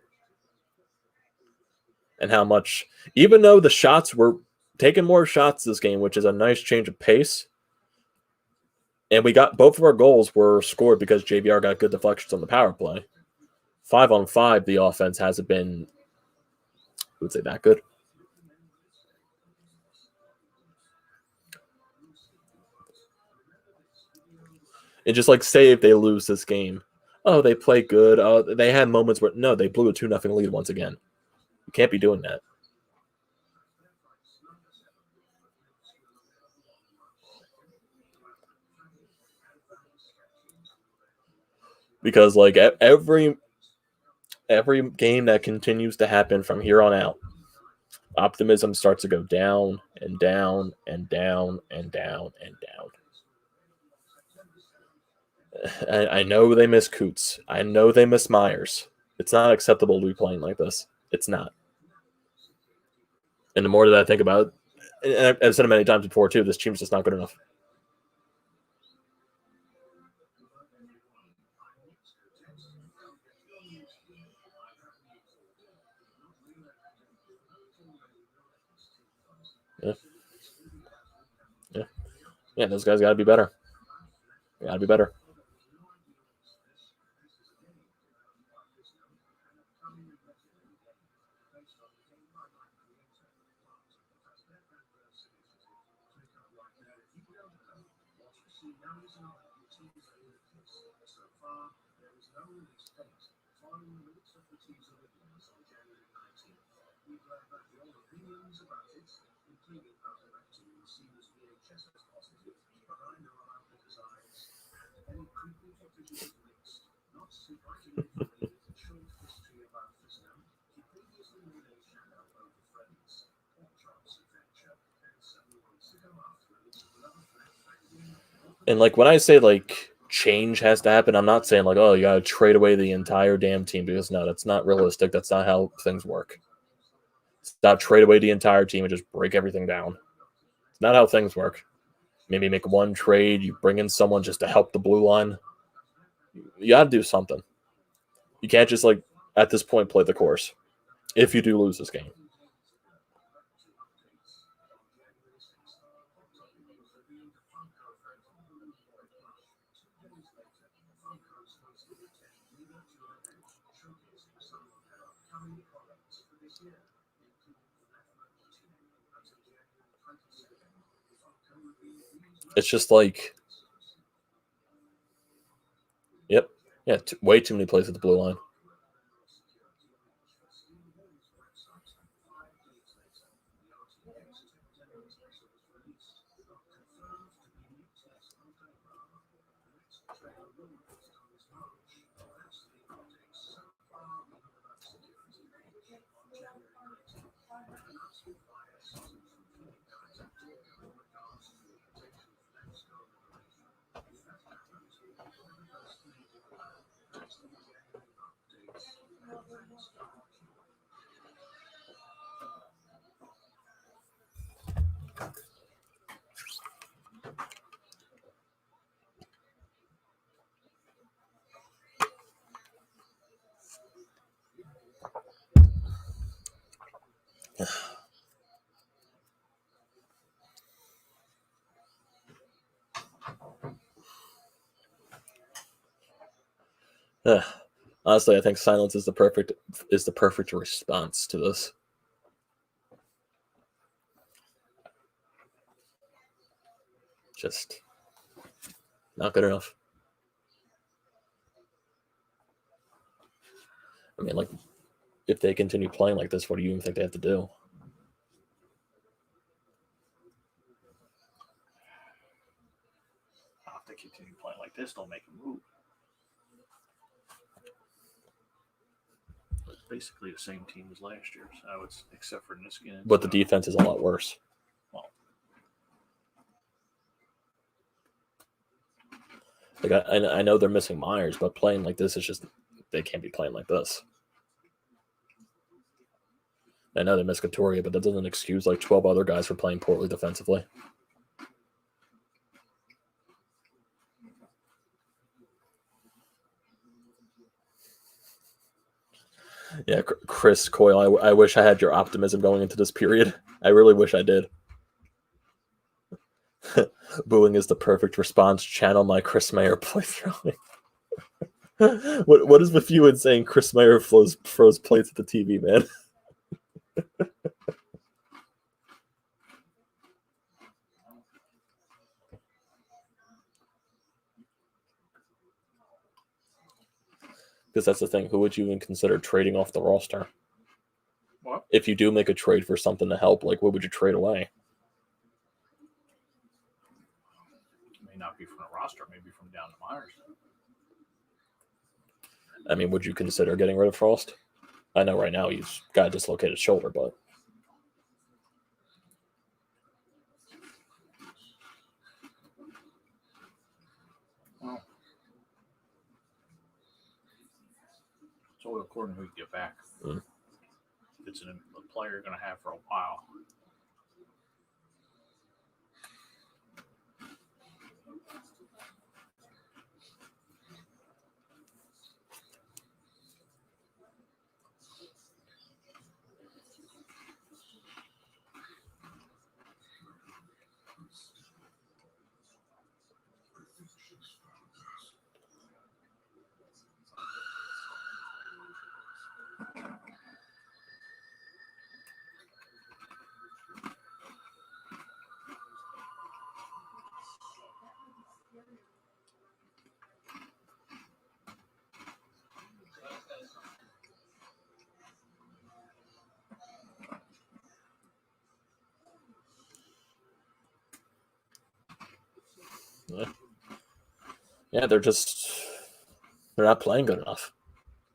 And how much, even though the shots were taking more shots this game, which is a nice change of pace, and we got both of our goals were scored because JVR got good deflections on the power play. 5-on-5, the offense hasn't been, I would say, that good. And just like say if they lose this game, oh, they play good. Oh, they had moments where no, they blew a 2-0 lead once again. You can't be doing that. Because like every game that continues to happen from here on out, optimism starts to go down and down and down and down and down. I know they miss Coots. I know they miss Myers. It's not acceptable to be playing like this. It's not. And the more that I think about it, and I've said it many times before too, this team's just not good enough. Yeah, those guys got to be better. Got to be better. And like when I say like change has to happen, I'm not saying like, oh, you gotta trade away the entire damn team, because no, that's not realistic. That's not how things work. It's not trade away the entire team and just break everything down. It's not how things work. Maybe make one trade, you bring in someone just to help the blue line. You gotta do something. You can't just like at this point play the course if you do lose this game. It's just like, yep, yeah, way too many plays at the blue line. Honestly, I think silence is the perfect response to this. Just not good enough. I mean, like, if they continue playing like this, what do you even think they have to do? If they continue playing like this, don't make a move. It's basically the same team as last year, so it's except for Niskanen. But the defense is a lot worse. Well, like I know they're missing Myers, but playing like this is just, they can't be playing like this. I know they miss Couturier, but that doesn't excuse like 12 other guys for playing poorly defensively. Yeah, Chris Coyle, I wish I had your optimism going into this period. I really wish I did. Booing is the perfect response. Channel my Chris Mayer playthrough. What is with you in saying Chris Mayer froze plates at the TV, man? Because that's the thing. Who would you even consider trading off the roster? what? If you do make a trade for something to help, like what would you trade away? May not be from the roster, maybe from down to Myers. I mean, would you consider getting rid of Frost? I know right now he's got a dislocated shoulder, but Well, So according to who you get back, Mm. it's a player you're going to have for a while. Yeah, they're not playing good enough.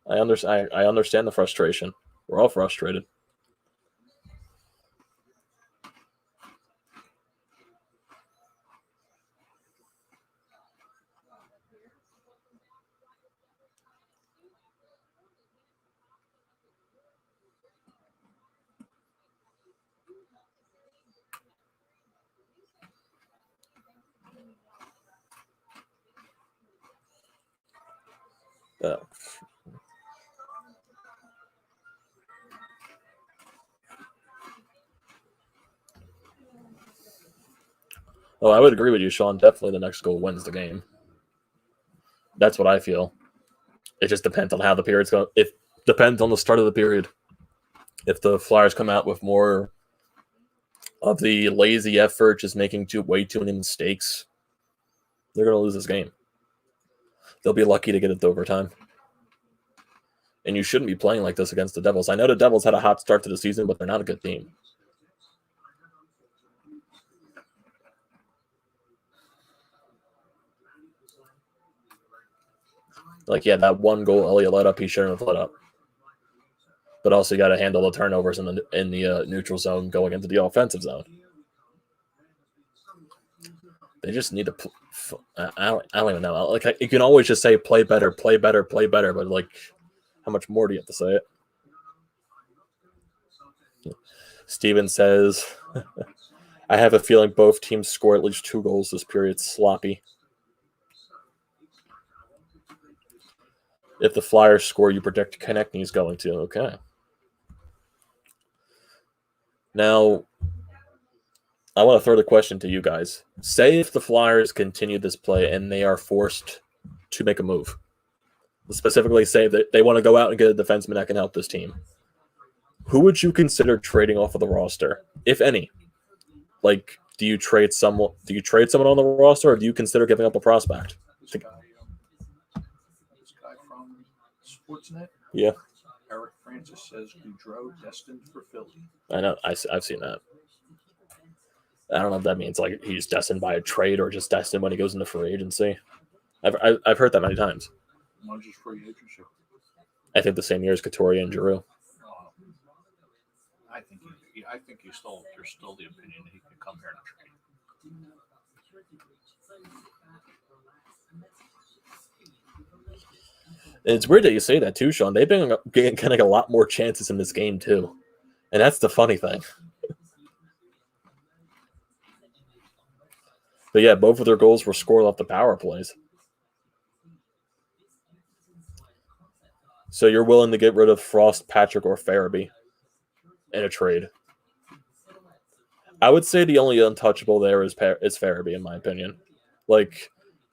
I understand the frustration. We're all frustrated. Oh, I would agree with you, Sean. Definitely the next goal wins the game. That's what I feel. It just depends on how the period's going. It depends on the start of the period. If the Flyers come out with more of the lazy effort, just making way too many mistakes, they're going to lose this game. They'll be lucky to get it to overtime. And you shouldn't be playing like this against the Devils. I know the Devils had a hot start to the season, but they're not a good team. Like, yeah, that one goal Elliott let up, he shouldn't have let up. But also, you got to handle the turnovers in the neutral zone going into the offensive zone. They just need to. I don't even know. Like, you can always just say play better, play better, play better, but like, how much more do you have to say it? Steven says, I have a feeling both teams score at least 2 goals this period. Sloppy. If the Flyers score, you predict Konechny's going to. Okay. Now, I want to throw the question to you guys. Say if the Flyers continue this play and they are forced to make a move. Specifically say that they want to go out and get a defenseman that can help this team. Who would you consider trading off of the roster, if any? Like, do you trade someone on the roster, or do you consider giving up a prospect? This guy from Sportsnet? Yeah. Eric Francis says Goudreau destined for Philly. I know. I've seen that. I don't know if that means like he's destined by a trade or just destined when he goes into free agency. I've heard that many times. When's his free agency? I think the same year as Couturier and Giroux. I think there's still the opinion that he could come here and trade. It's weird that you say that too, Sean. They've been getting a lot more chances in this game too, and that's the funny thing. But yeah, both of their goals were scored off the power plays. So you're willing to get rid of Frost, Patrick, or Farabee in a trade? I would say the only untouchable there is Farabee, in my opinion. Like,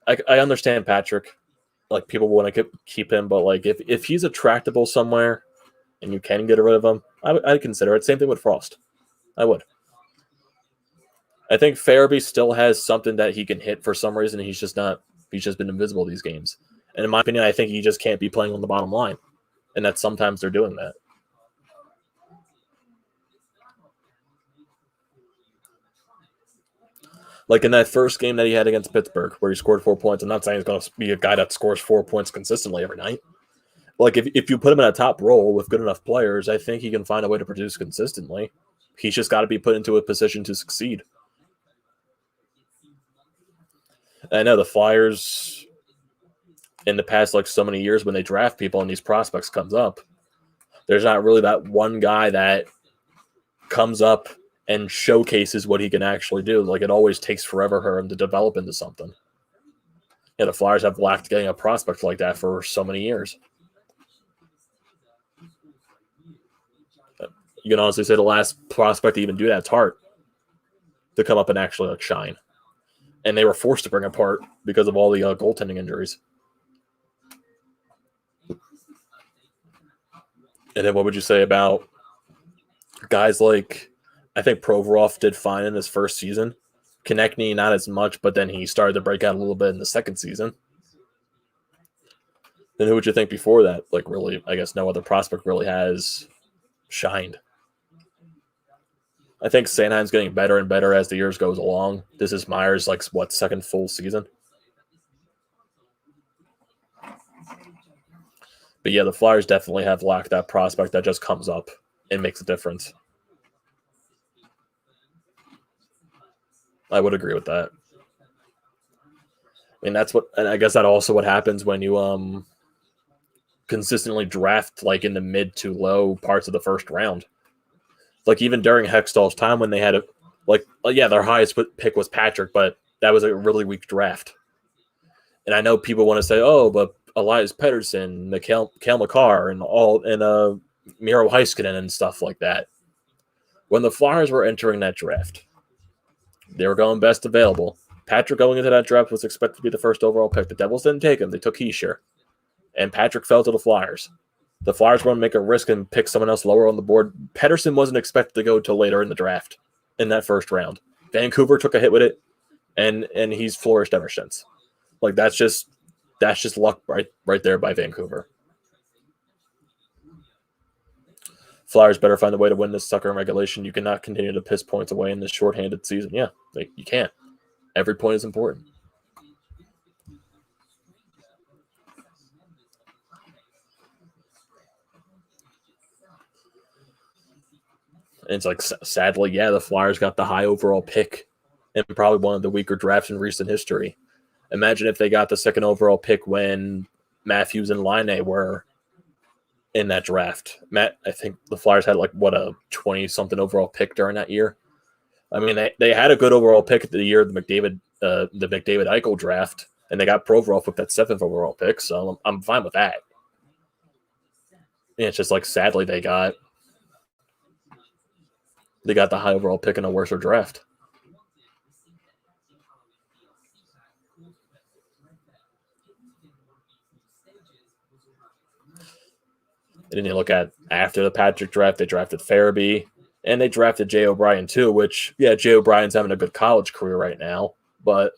I understand Patrick. Like, people want to keep him, but like if he's attractable somewhere and you can get rid of him, I'd consider it. Same thing with Frost. I would. I think Farabee still has something that he can hit for some reason. He's just been invisible these games. And in my opinion, I think he just can't be playing on the bottom line. And that sometimes they're doing that. Like in that first game that he had against Pittsburgh, where he scored 4 points. I'm not saying he's going to be a guy that scores 4 points consistently every night. Like if you put him in a top role with good enough players, I think he can find a way to produce consistently. He's just got to be put into a position to succeed. I know the Flyers in the past, like so many years when they draft people and these prospects comes up, there's not really that one guy that comes up and showcases what he can actually do. Like it always takes forever for him to develop into something. Yeah, the Flyers have lacked getting a prospect like that for so many years. You can honestly say the last prospect to even do that is Hart, to come up and actually like shine. And they were forced to bring him Hart because of all the goaltending injuries. And then what would you say about guys like, I think Provorov did fine in his first season. Konechny, not as much, but then he started to break out a little bit in the second season. Then who would you think before that? Like really, I guess no other prospect really has shined. I think Sanheim's getting better and better as the years goes along. This is Myers' like what, second full season? But yeah, the Flyers definitely have lacked that prospect that just comes up and makes a difference. I would agree with that. I mean, that's what, and I guess that also what happens when you consistently draft like in the mid to low parts of the first round. Like even during Hextall's time when they had their highest pick was Patrick, but that was a really weak draft. And I know people want to say, oh, but Elias Pettersson, Cale Makar, and Miro Heiskanen and stuff like that. When the Flyers were entering that draft, they were going best available. Patrick going into that draft was expected to be the first overall pick. The Devils didn't take him. They took Hischier. And Patrick fell to the Flyers. The Flyers want to make a risk and pick someone else lower on the board. Pettersson wasn't expected to go till later in the draft in that first round. Vancouver took a hit with it, and he's flourished ever since. Like that's just luck right there by Vancouver. Flyers better find a way to win this sucker in regulation. You cannot continue to piss points away in this shorthanded season. Yeah, you can't. Every point is important. And it's like, sadly, yeah, the Flyers got the high overall pick and probably one of the weaker drafts in recent history. Imagine if they got the second overall pick when Matthews and Laine were in that draft. I think the Flyers had like a 20-something overall pick during that year. I mean, they had a good overall pick at the year of the McDavid Eichel draft, and they got Provorov with that 7th overall pick, so I'm fine with that. And it's just like, sadly, they got the high overall pick in a worse draft. And then you look at after the Patrick draft, they drafted Farabee, and they drafted Jay O'Brien too, which, yeah, Jay O'Brien's having a good college career right now, but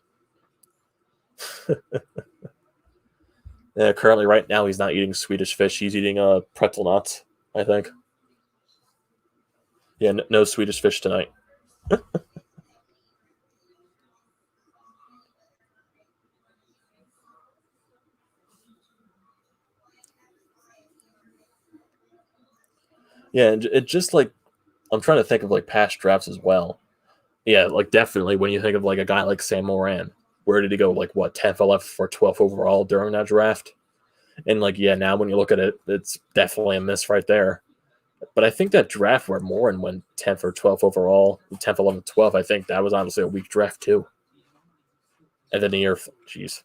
yeah, currently right now he's not eating Swedish fish. He's eating pretzel nuts, I think. Yeah, no Swedish fish tonight. Yeah, and it just like, I'm trying to think of like past drafts as well. Yeah, like definitely when you think of like a guy like Sam Morin, where did he go? Like what, 10th, 11th, or 12th overall during that draft? And like, yeah, now when you look at it, it's definitely a miss right there. But I think that draft where Morin went 10th or 12th overall, 10th, 11th, 12th, I think that was honestly a weak draft too. And then the year, jeez.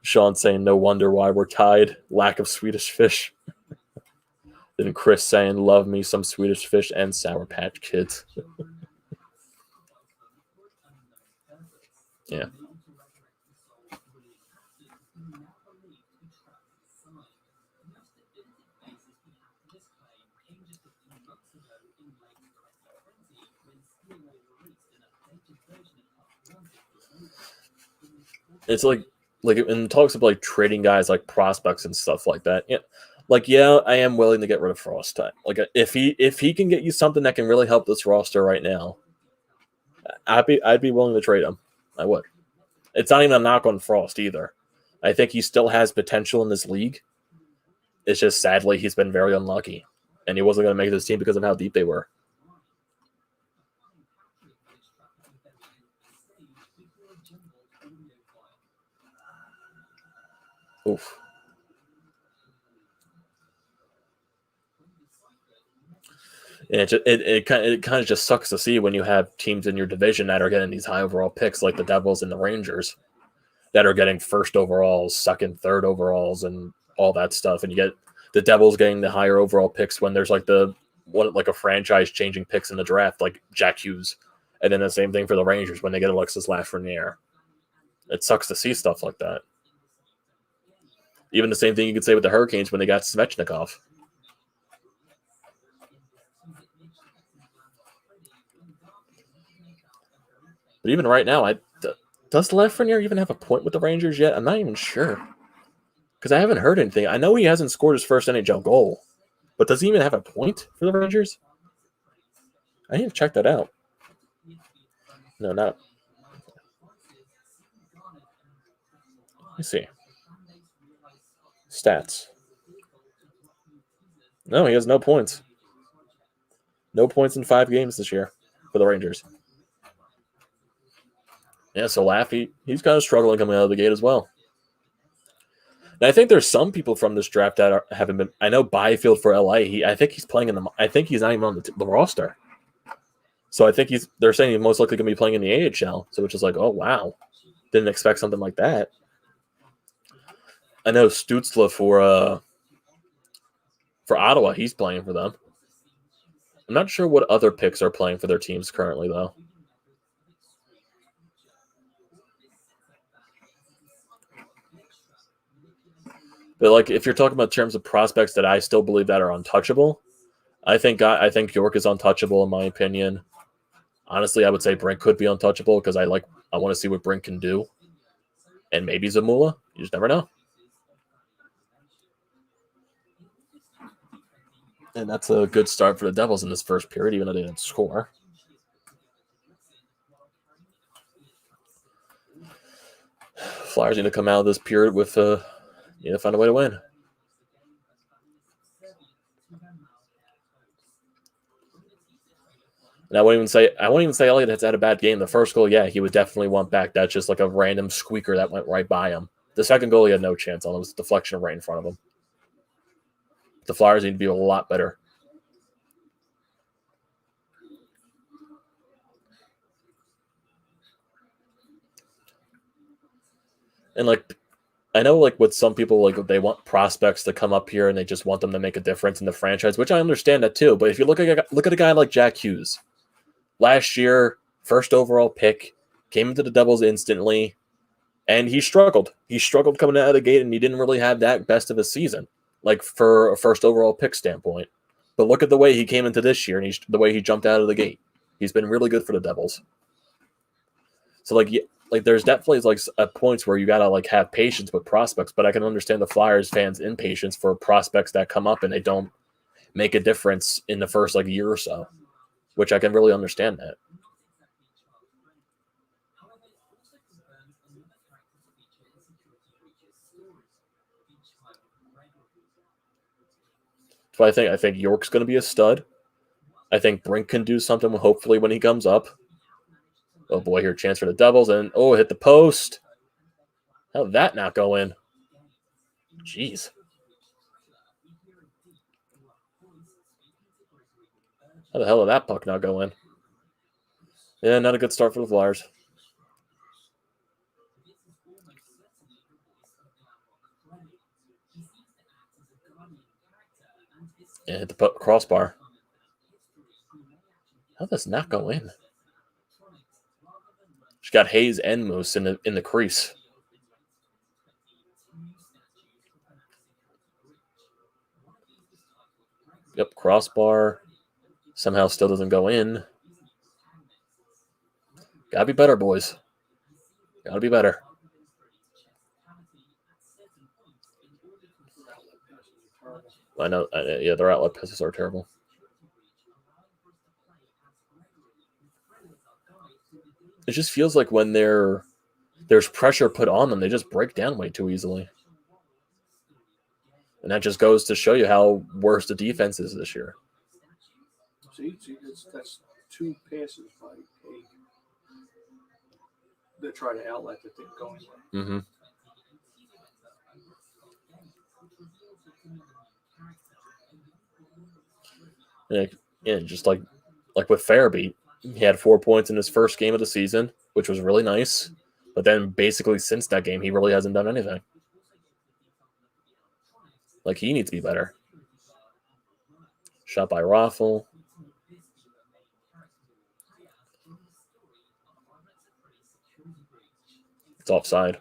Sean saying, no wonder why we're tied. Lack of Swedish fish. Then Chris saying, love me some Swedish fish and Sour Patch Kids. Yeah. It's like in talks of like trading guys like prospects and stuff like that. Yeah. Like, yeah, I am willing to get rid of Frost. Like if he can get you something that can really help this roster right now, I'd be willing to trade him. I would. It's not even a knock on Frost either. I think he still has potential in this league. It's just sadly he's been very unlucky, and he wasn't going to make this team because of how deep they were. Oof. And it kind of just sucks to see when you have teams in your division that are getting these high overall picks, like the Devils and the Rangers, that are getting first overalls, second, third overalls, and all that stuff. And you get the Devils getting the higher overall picks when there's like a franchise changing picks in the draft, like Jack Hughes, and then the same thing for the Rangers when they get Alexis Lafreniere. It sucks to see stuff like that. Even the same thing you could say with the Hurricanes when they got Svechnikov. But even right now, does Lafreniere even have a point with the Rangers yet? I'm not even sure. Because I haven't heard anything. I know he hasn't scored his first NHL goal. But does he even have a point for the Rangers? I need to check that out. No, not. Let me see. Stats. No, he has no points. No points in 5 games this year for the Rangers. Yeah, so Laffy, he's kind of struggling coming out of the gate as well. And I think there's some people from this draft that haven't been. I know Byfield for LA. I think he's playing in the. I think he's not even on the roster. So I think they're saying he's most likely going to be playing in the AHL. So it's just like, oh wow, didn't expect something like that. I know Stützle for Ottawa, he's playing for them. I'm not sure what other picks are playing for their teams currently though. But like, if you're talking about terms of prospects that I still believe that are untouchable, I think York is untouchable in my opinion. Honestly, I would say Brink could be untouchable because I want to see what Brink can do, and maybe Zamula. You just never know. And that's a good start for the Devils in this first period, even though they didn't score. Flyers need to come out of this period with need to find a way to win. And I won't even say Elliott has had a bad game. The first goal, yeah, he would definitely want back. That's just like a random squeaker that went right by him. The second goal, he had no chance on. It was a deflection right in front of him. The Flyers need to be a lot better. And I know with some people, they want prospects to come up here and they just want them to make a difference in the franchise, which I understand that too. But if you look at a guy like Jack Hughes, last year, first overall pick, came into the Devils instantly, and he struggled. He struggled coming out of the gate, and he didn't really have that best of a season, for a first overall pick standpoint. But look at the way he came into this year, and the way he jumped out of the gate. He's been really good for the Devils. So there's definitely points where you gotta have patience with prospects, but I can understand the Flyers fans' impatience for prospects that come up and they don't make a difference in the first year or so, which I can really understand that. So I think York's going to be a stud. I think Brink can do something hopefully when he comes up. Oh boy, here chance for the Devils, and hit the post. How did that not go in? Jeez. How the hell did that puck not go in? Yeah, not a good start for the Flyers. Yeah, hit the crossbar. How does not go in? She got Hayes and Moose in the crease. Yep, crossbar. Somehow still doesn't go in. Gotta be better, boys. Gotta be better. I know. Yeah, their outlet passes are terrible. It just feels like when there's pressure put on them, they just break down way too easily. And that just goes to show you how worse the defense is this year. See, that's 2 passes by Haig that try to outlet that didn't go anywhere. Mm-hmm. Yeah, just like with Farabee, he had 4 points in his first game of the season, which was really nice. But then basically since that game, he really hasn't done anything. Like, he needs to be better. Shot by Raffle. It's offside.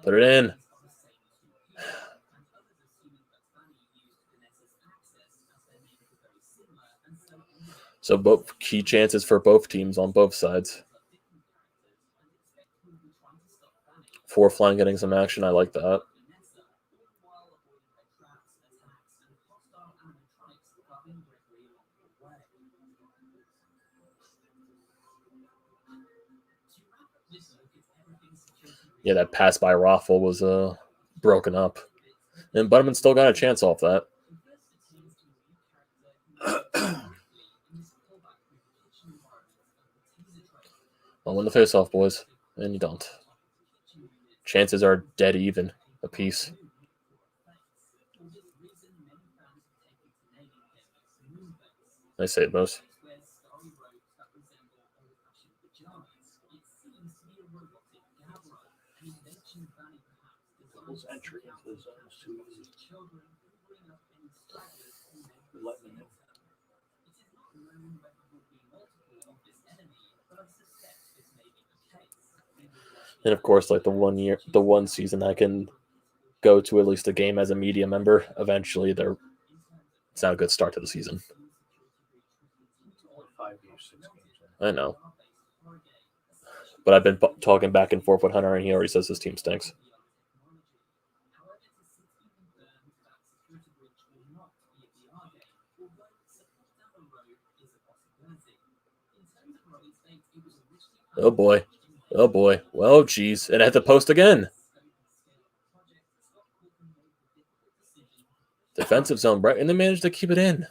Put it in. So both key chances for both teams on both sides. 4th line getting some action. I like that. Yeah, that pass by Raffle was broken up. And Butterman still got a chance off that. I'll win the face-off, boys. And you don't. Chances are dead even apiece. Nice save, Moose. His entry into the zone is too easy. Letting him in. And of course, like the one season I can go to at least a game as a media member, eventually it's not a good start to the season. Only 5 games, 6 games. I know. But I've been talking back and forth with Hunter, and he already says his team stinks. Oh, boy. Oh, boy. Well, geez. And at the post again. Defensive zone, right? And they managed to keep it in.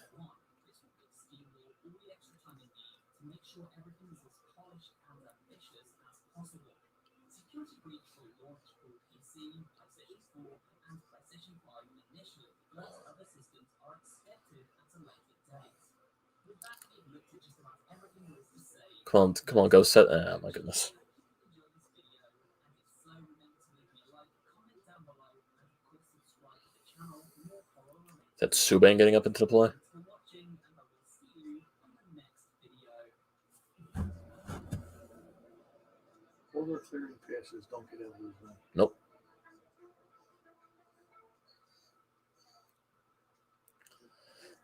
Come on, go set. Oh, my goodness. Is that Subban getting up into the play? All their clearing passes don't get out of the zone. Nope.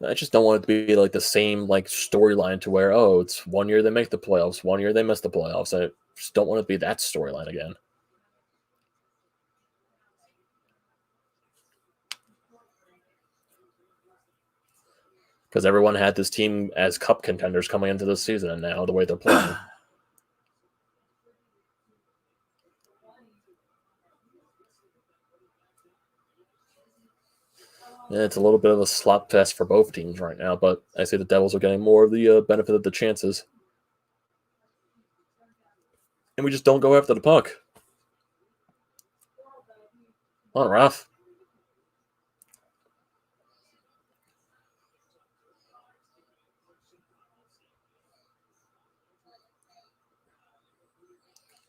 I just don't want it to be like the same like storyline to where, oh, it's 1 year they make the playoffs, 1 year they miss the playoffs. I just don't want it to be that storyline again. Because everyone had this team as cup contenders coming into this season, and now the way they're playing. Yeah, it's a little bit of a slop fest for both teams right now, but I say the Devils are getting more of the benefit of the chances. And we just don't go after the puck. On, Ralph.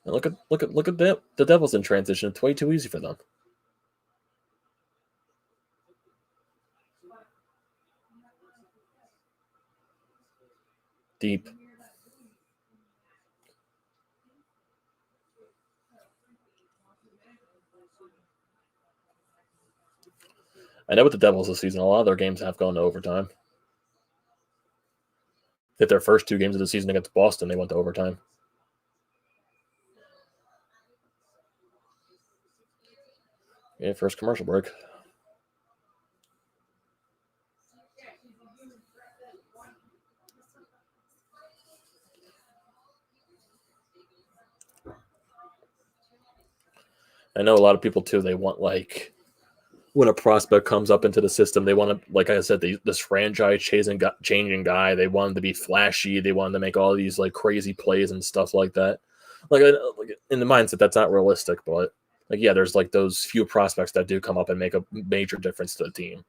And look at the Devils in transition. It's way too easy for them. Deep. I know with the Devils this season, a lot of their games have gone to overtime. If their first 2 games of the season against Boston, they went to overtime. Yeah, first commercial break. I know a lot of people too. They want like when a prospect comes up into the system, they want to, like I said, this franchise changing guy. They want him to be flashy. They want him to make all these like crazy plays and stuff like that. Like in the mindset, that's not realistic. But like, yeah, there's like those few prospects that do come up and make a major difference to the team.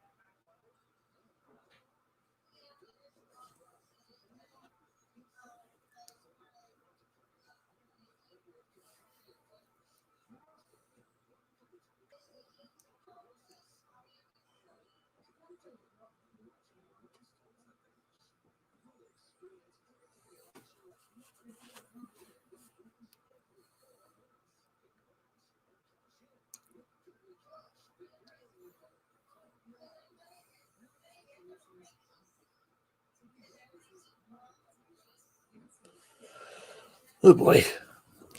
Oh boy.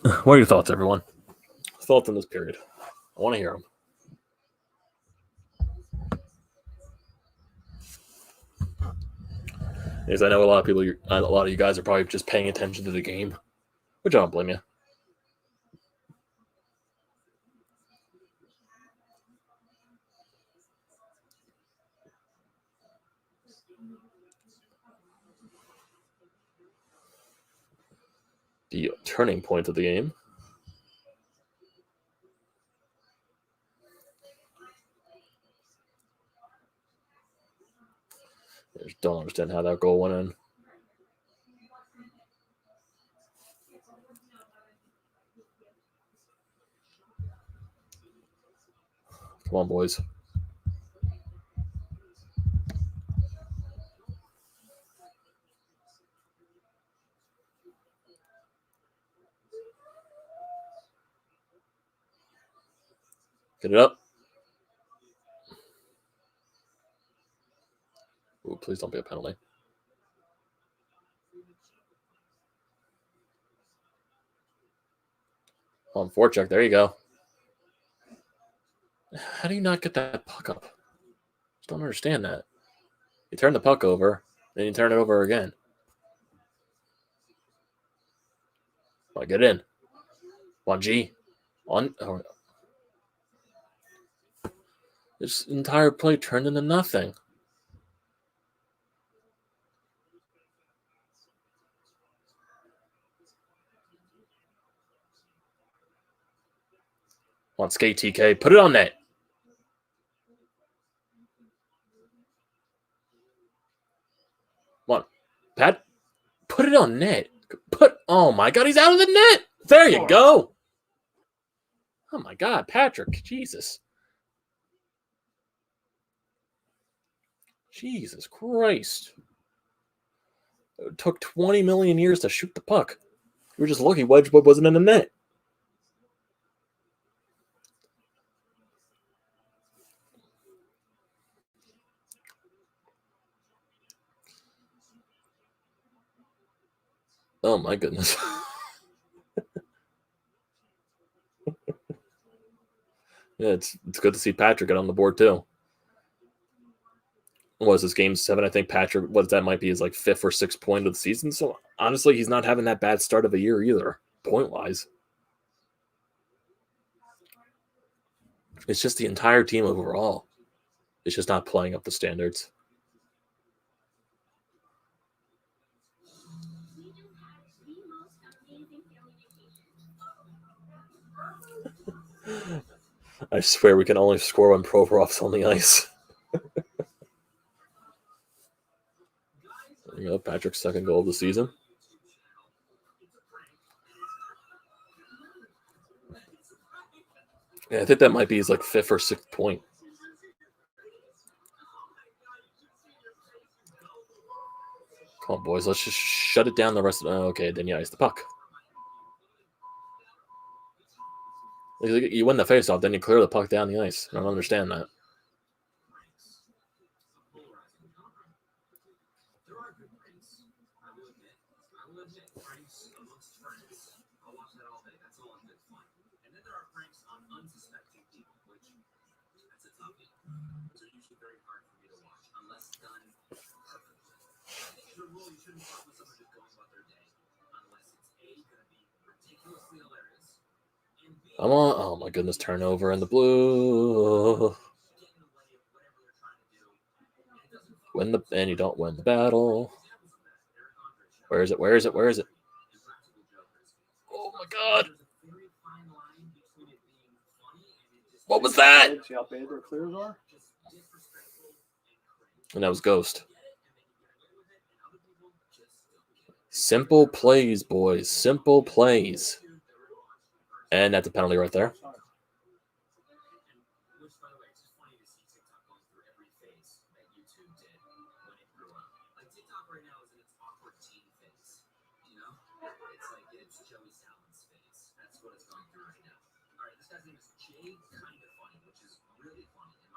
What are your thoughts, everyone? Thoughts on this period? I want to hear them. Because I know a lot of you guys are probably just paying attention to the game, which I don't blame you. The turning point of the game. I just don't understand how that goal went in. Come on, boys. Get it up. Ooh, please don't be a penalty. On forecheck, there you go. How do you not get that puck up? Just don't understand that. You turn the puck over, then you turn it over again. Well, get in. On G. On. Oh. This entire play turned into nothing. On skate, TK. Put it on net. Come on. Pat, put it on net. Oh my God, he's out of the net. There you go. Oh my God, Patrick. Jesus. Jesus Christ. It took 20 million years to shoot the puck. You were just lucky Wedgwood wasn't in the net. Oh my goodness. Yeah, it's good to see Patrick get on the board too. What was this game 7? I think Patrick, what that might be, is like 5th or 6th point of the season. So honestly, he's not having that bad start of a year either, point wise. It's just the entire team overall. It's just not playing up the standards. I swear we can only score when Provorov's on the ice. There you go, Patrick's second goal of the season. Yeah, I think that might be his like 5th or 6th point. Come on, boys. Let's just shut it down the rest of the... Okay, then you ice the puck. You win the faceoff, then you clear the puck down the ice. I don't understand that. Come on. Oh my goodness, turnover in the blue. And you don't win the battle. Where is it? Where is it? Where is it? Oh my god. What was that? See how bad their clears are? And that was Ghost. Simple plays, boys. Simple plays. And that's a penalty right there.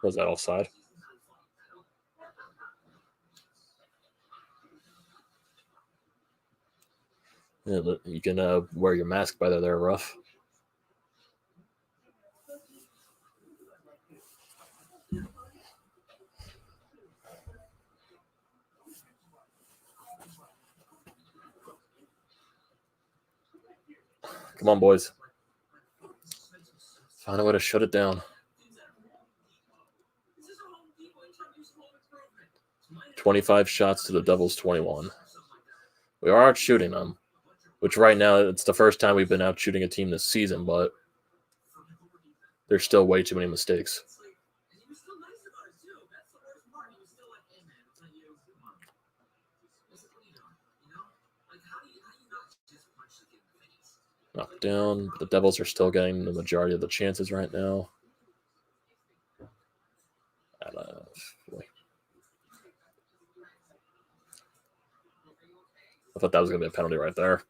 Was that offside? Yeah, you can wear your mask by there, rough. Come on, boys. Find a way to shut it down. 25 shots to the Devils' 21. We are out shooting them, which right now it's the first time we've been out shooting a team this season, but there's still way too many mistakes. Knocked down. The Devils are still getting the majority of the chances right now. I thought that was going to be a penalty right there.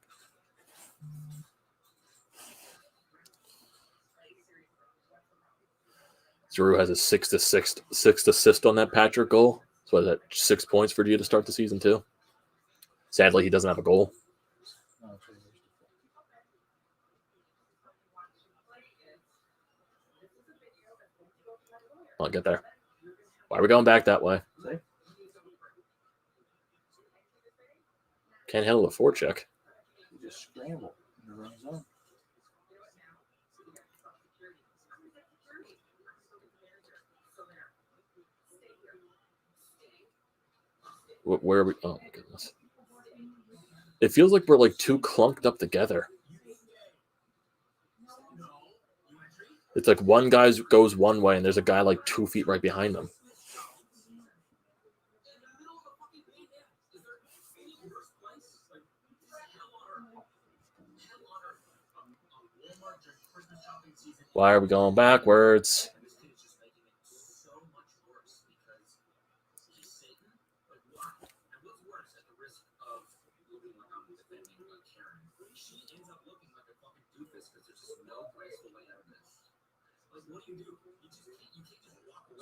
Giroux has a sixth assist on that Patrick goal. So is that 6 points for G to start the season too? Sadly, he doesn't have a goal. I'll get there. Why are we going back that way? Can't handle the forecheck. You just scramble in the run zone. Where are we? Oh my goodness! It feels like we're like too clunked up together. It's like one guy goes one way and there's a guy like 2 feet right behind them. Why are we going backwards?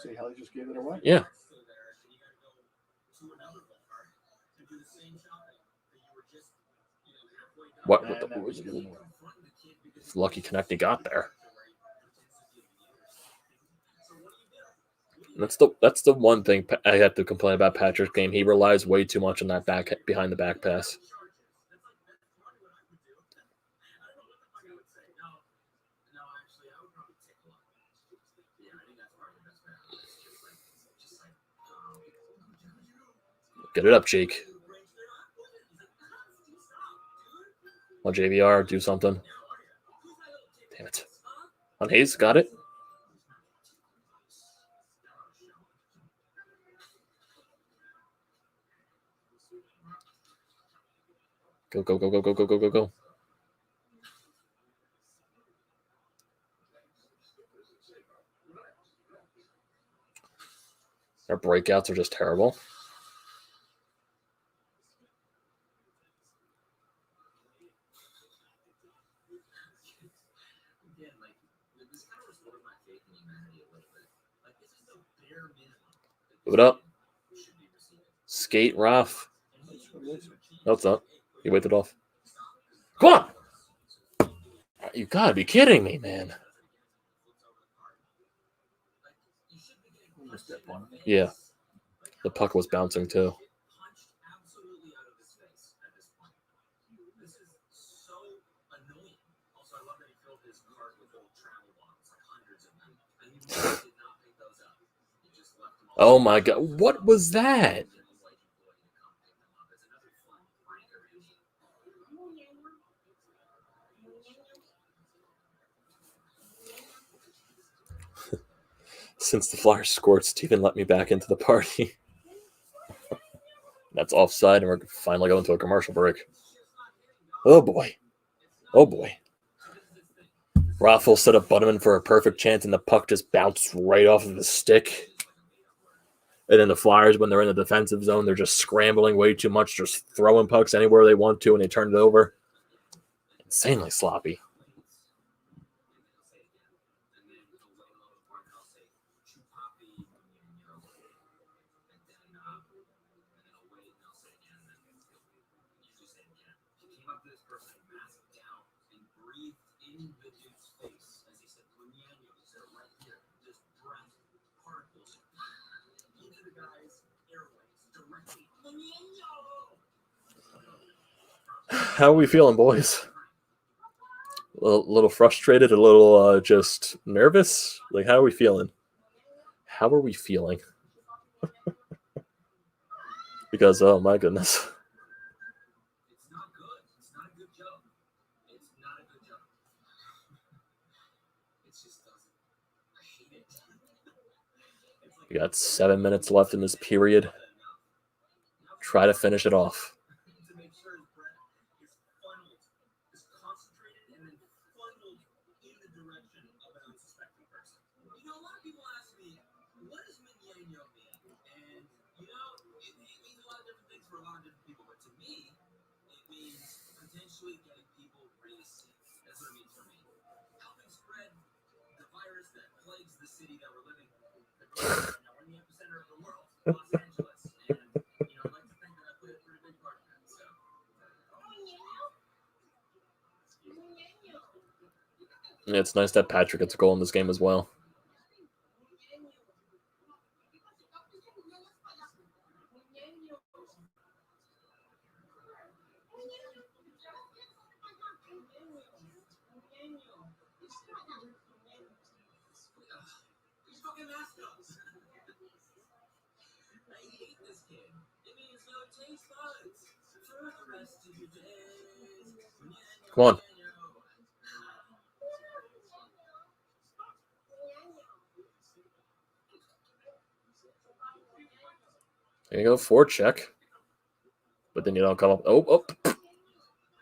See how he just gave it away? Yeah. What the, lucky Konechny got there. That's the one thing I have to complain about Patrick's game. He relies way too much on that back behind the back pass. Get it up, Jake. Well, JVR, do something. Damn it. On Hayes, got it. Go, go, go, go, go, go, go, go, go. Our breakouts are just terrible. Move it up. Skate, Ralph. No, it's not. You waved it off. Come on! You gotta be kidding me, man. Yeah. The puck was bouncing too. Oh my god, what was that? Since the Flyers scored, Steven let me back into the party. That's offside, and we're finally going to a commercial break. Oh boy. Oh boy. Raffle set up Butterman for a perfect chance, and the puck just bounced right off of his stick. And then the Flyers, when they're in the defensive zone, they're just scrambling way too much, just throwing pucks anywhere they want to, and they turn it over. Insanely sloppy. How are we feeling, boys? A little frustrated, a little just nervous? Like, how are we feeling? How are we feeling? Because, oh my goodness. We got 7 minutes left in this period. Try to finish it off. It's nice that Patrick gets a goal in this game as well. Come on. There you go, forecheck. But then you don't come up. Oh.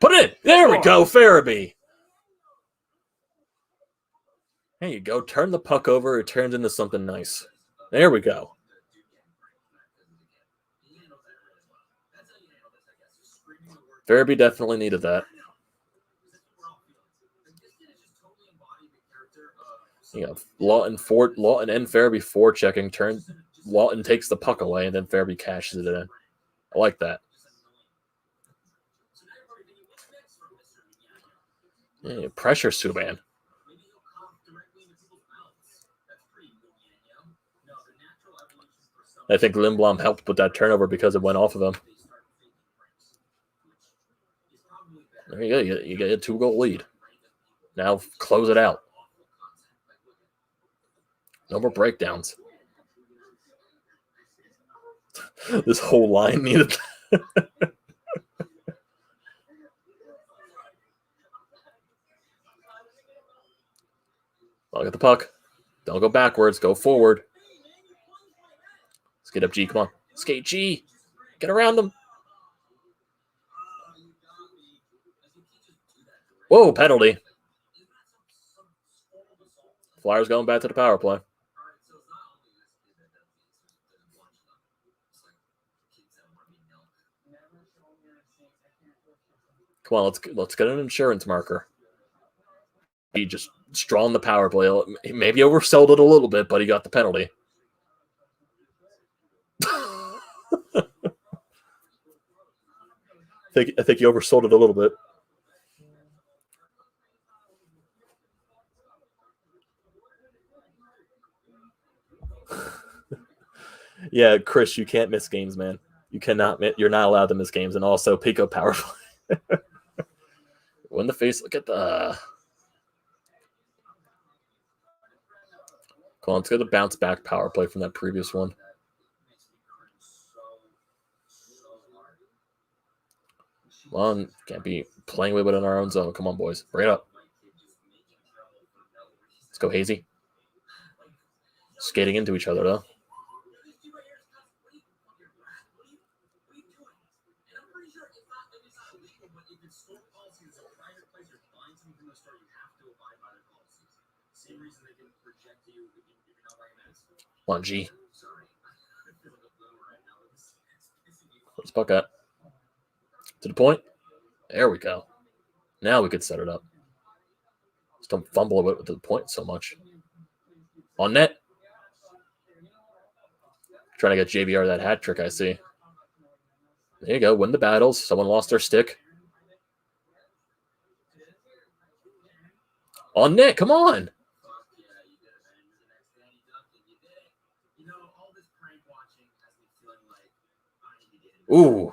Put it in! There we go, Farabee! There you go. Turn the puck over. It turns into something nice. There we go. Farabee definitely needed that. You know, Lawton and Farabee forechecking. Lawton takes the puck away, and then Farabee cashes it in. I like that. Yeah, pressure Subban. I think Lindblom helped with that turnover because it went off of him. There you go. You get a 2-goal lead. Now close it out. No more breakdowns. This whole line needed. Look at the puck. Don't go backwards. Go forward. Let's get up, G. Come on. Skate, G. Get around them. Whoa, penalty. Flyers going back to the power play. Come on, let's get an insurance marker. He just strong the power play. He maybe oversold it a little bit, but he got the penalty. I think he oversold it a little bit. Yeah, Chris, you can't miss games, man. You cannot. You're not allowed to miss games, and also Pico power play. When the face, look at the. Come on, let's get the bounce back power play from that previous one. Come on, can't be playing with it in our own zone. Come on, boys, bring it up. Let's go, Hazy. Skating into each other, though. Come on, G. Where's puck at? To the point. There we go. Now we could set it up. Just don't fumble it with the point so much. On net. Trying to get JVR that hat trick, I see. There you go. Win the battles. Someone lost their stick. On net. Come on. Ooh.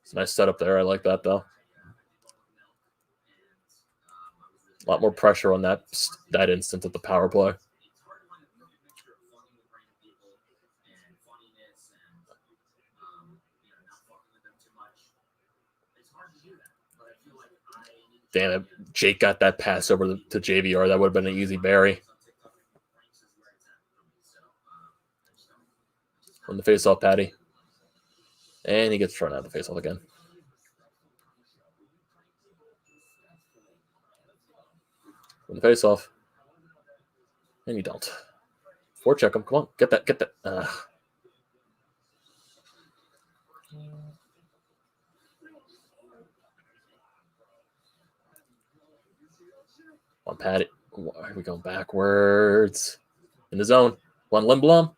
It's a nice setup there. I like that, though. A lot more pressure on that instant of the power play. Damn it. Jake got that pass over to JVR. That would have been an easy bury. On the face-off, Patty. And he gets thrown out of the face-off again. On the face-off. And you don't. Forecheck him. Come on. Get that. Get that. On Patty. Why are we going backwards? In the zone. One Lindblom.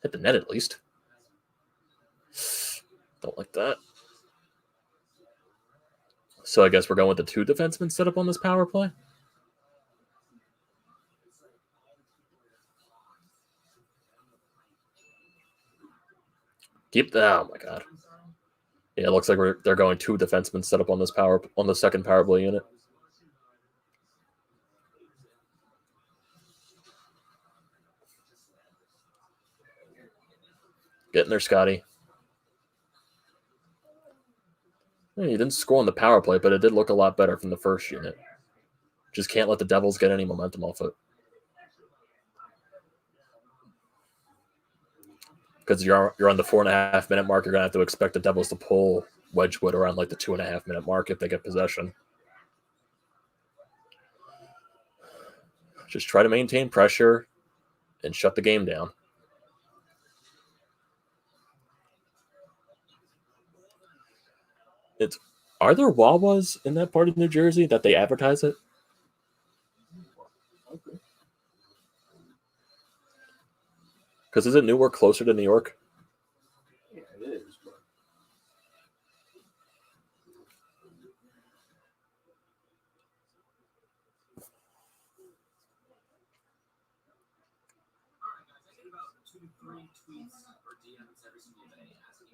Hit the net at least. Don't like that. So I guess we're going with the two defensemen set up on this power play. Keep that. Oh my god. Yeah, it looks like they're going two defensemen set up on this on the second power play unit. Getting there, Scotty. He didn't score on the power play, but it did look a lot better from the first unit. Just can't let the Devils get any momentum off it. Because you're on the 4.5 minute mark, you're going to have to expect the Devils to pull Wedgwood around like the 2.5 minute mark if they get possession. Just try to maintain pressure and shut the game down. Are there Wawas in that part of New Jersey that they advertise it? Because isn't Newark closer to New York? Yeah, it is.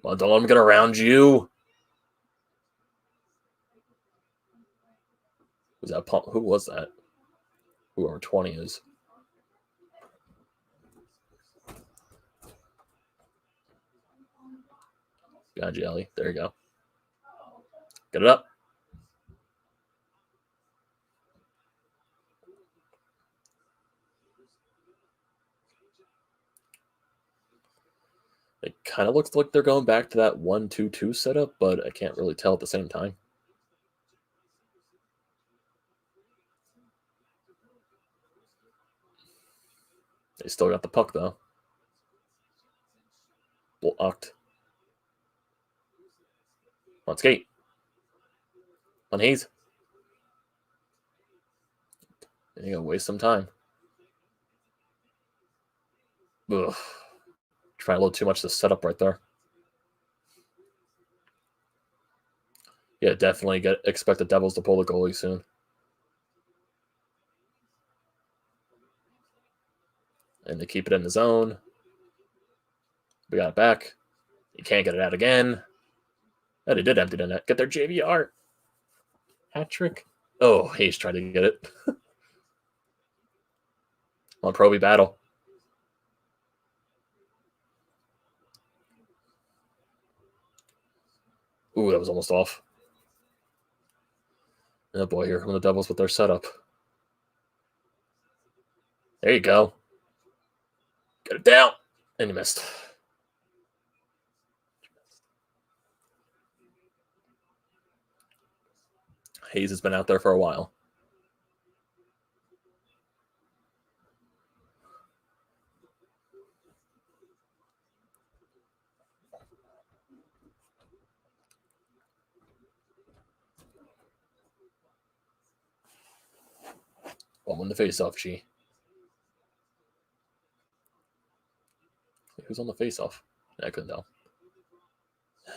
Well, don't let them get around you. Was that Pump? Who was that? Whoever 20 is. Got Jelly. There you go. Get it up. It kind of looks like they're going back to that 1-2-2 setup, but I can't really tell at the same time. They still got the puck, though. Blocked. On skate. On Hayes. And you're going to waste some time. Ugh. Trying a little too much to set up right there. Yeah, definitely expect the Devils to pull the goalie soon. And they keep it in the zone. We got it back. You can't get it out again. Oh, they did empty the net. Get their JVR. Hat trick. Oh, Hayes tried to get it. On Proby battle. Ooh, that was almost off. Oh boy, here come the Devils with their setup. There you go. Get it down. And you missed. Hayes has been out there for a while. One win the face-off, G. Who's on the face-off? I couldn't tell.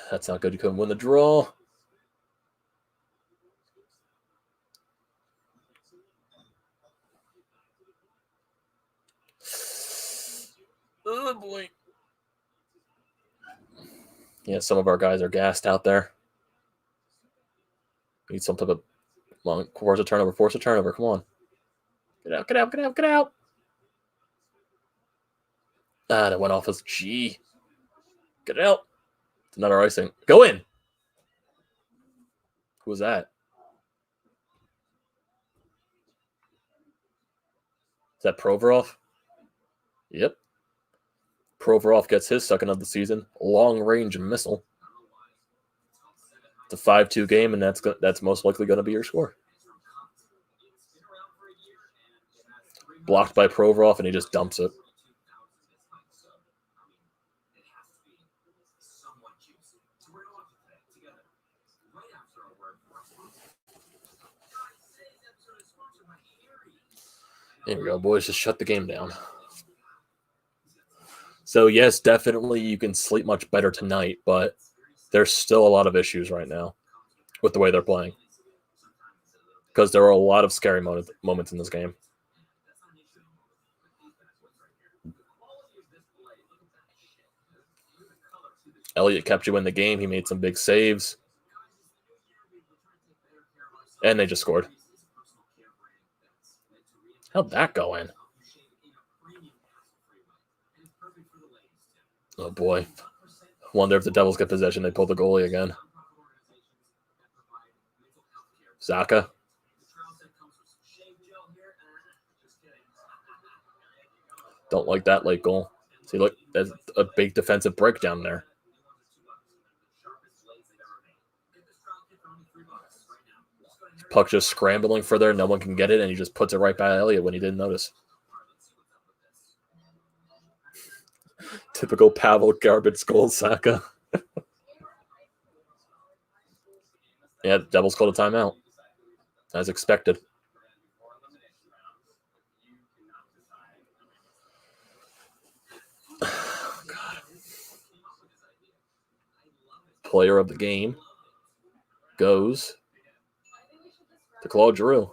That's not good. You couldn't win the draw. Oh, boy. Yeah, some of our guys are gassed out there. Need some type of... Come on, force a turnover. Force a turnover. Come on. Get out, get out, get out, get out. Ah, that went off as G. Get it out. It's another icing. Go in. Who was that? Is that Provorov? Yep. Provorov gets his second of the season. Long-range missile. It's a 5-2 game, and that's most likely going to be your score. Blocked by Provorov, and he just dumps it. There we go, boys. Just shut the game down. So, yes, definitely you can sleep much better tonight, but there's still a lot of issues right now with the way they're playing. Because there are a lot of scary moments in this game. Elliott kept you in the game. He made some big saves. And they just scored. How'd that go in? Oh, boy. Wonder if the Devils get possession, they pull the goalie again. Zaka. Don't like that late goal. See, look, there's a big defensive breakdown there. Puck just scrambling for there. No one can get it, and he just puts it right by Elliott when he didn't notice. Typical Pavel garbage goal, Saka. Yeah, the Devils called a timeout, as expected. God. Player of the game goes to Claude Giroux.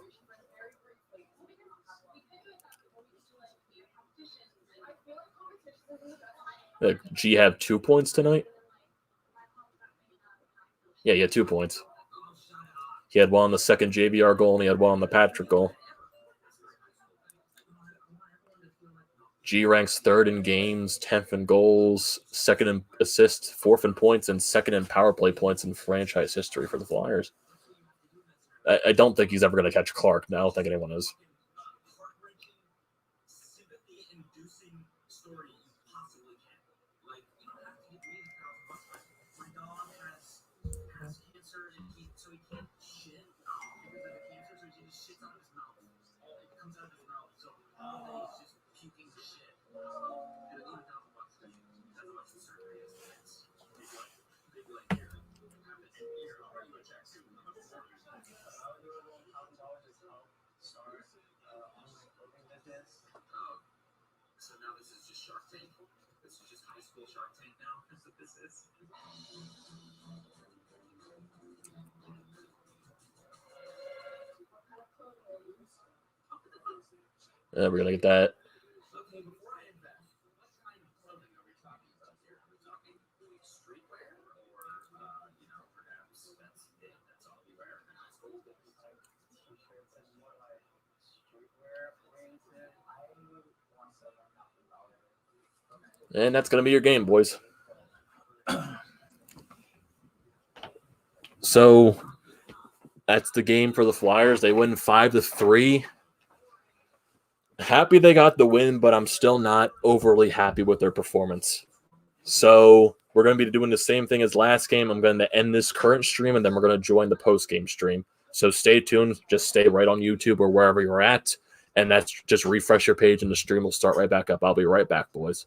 Did G have 2 points tonight? Yeah, he had 2 points. He had one on the second JVR goal, and he had one on the Patrick goal. G ranks 3rd in games, 10th in goals, 2nd in assists, 4th in points, and 2nd in power play points in franchise history for the Flyers. I don't think he's ever going to catch Clark. No, I don't think anyone is. So now this is just Shark Tank. This is just high school Shark Tank now. That's what this is. Yeah, we're going to get that. Okay, before I invest, what kind of clothing are we talking about here? Are we talking streetwear or, perhaps that's it? That's all we wear in high school? T-shirts and more like streetwear oriented. And that's going to be your game, boys. So that's the game for the Flyers. They win 5-3. Happy they got the win, but I'm still not overly happy with their performance. So we're going to be doing the same thing as last game. I'm going to end this current stream, and then we're going to join the post-game stream. So stay tuned. Just stay right on YouTube or wherever you're at. And that's just refresh your page, and the stream will start right back up. I'll be right back, boys.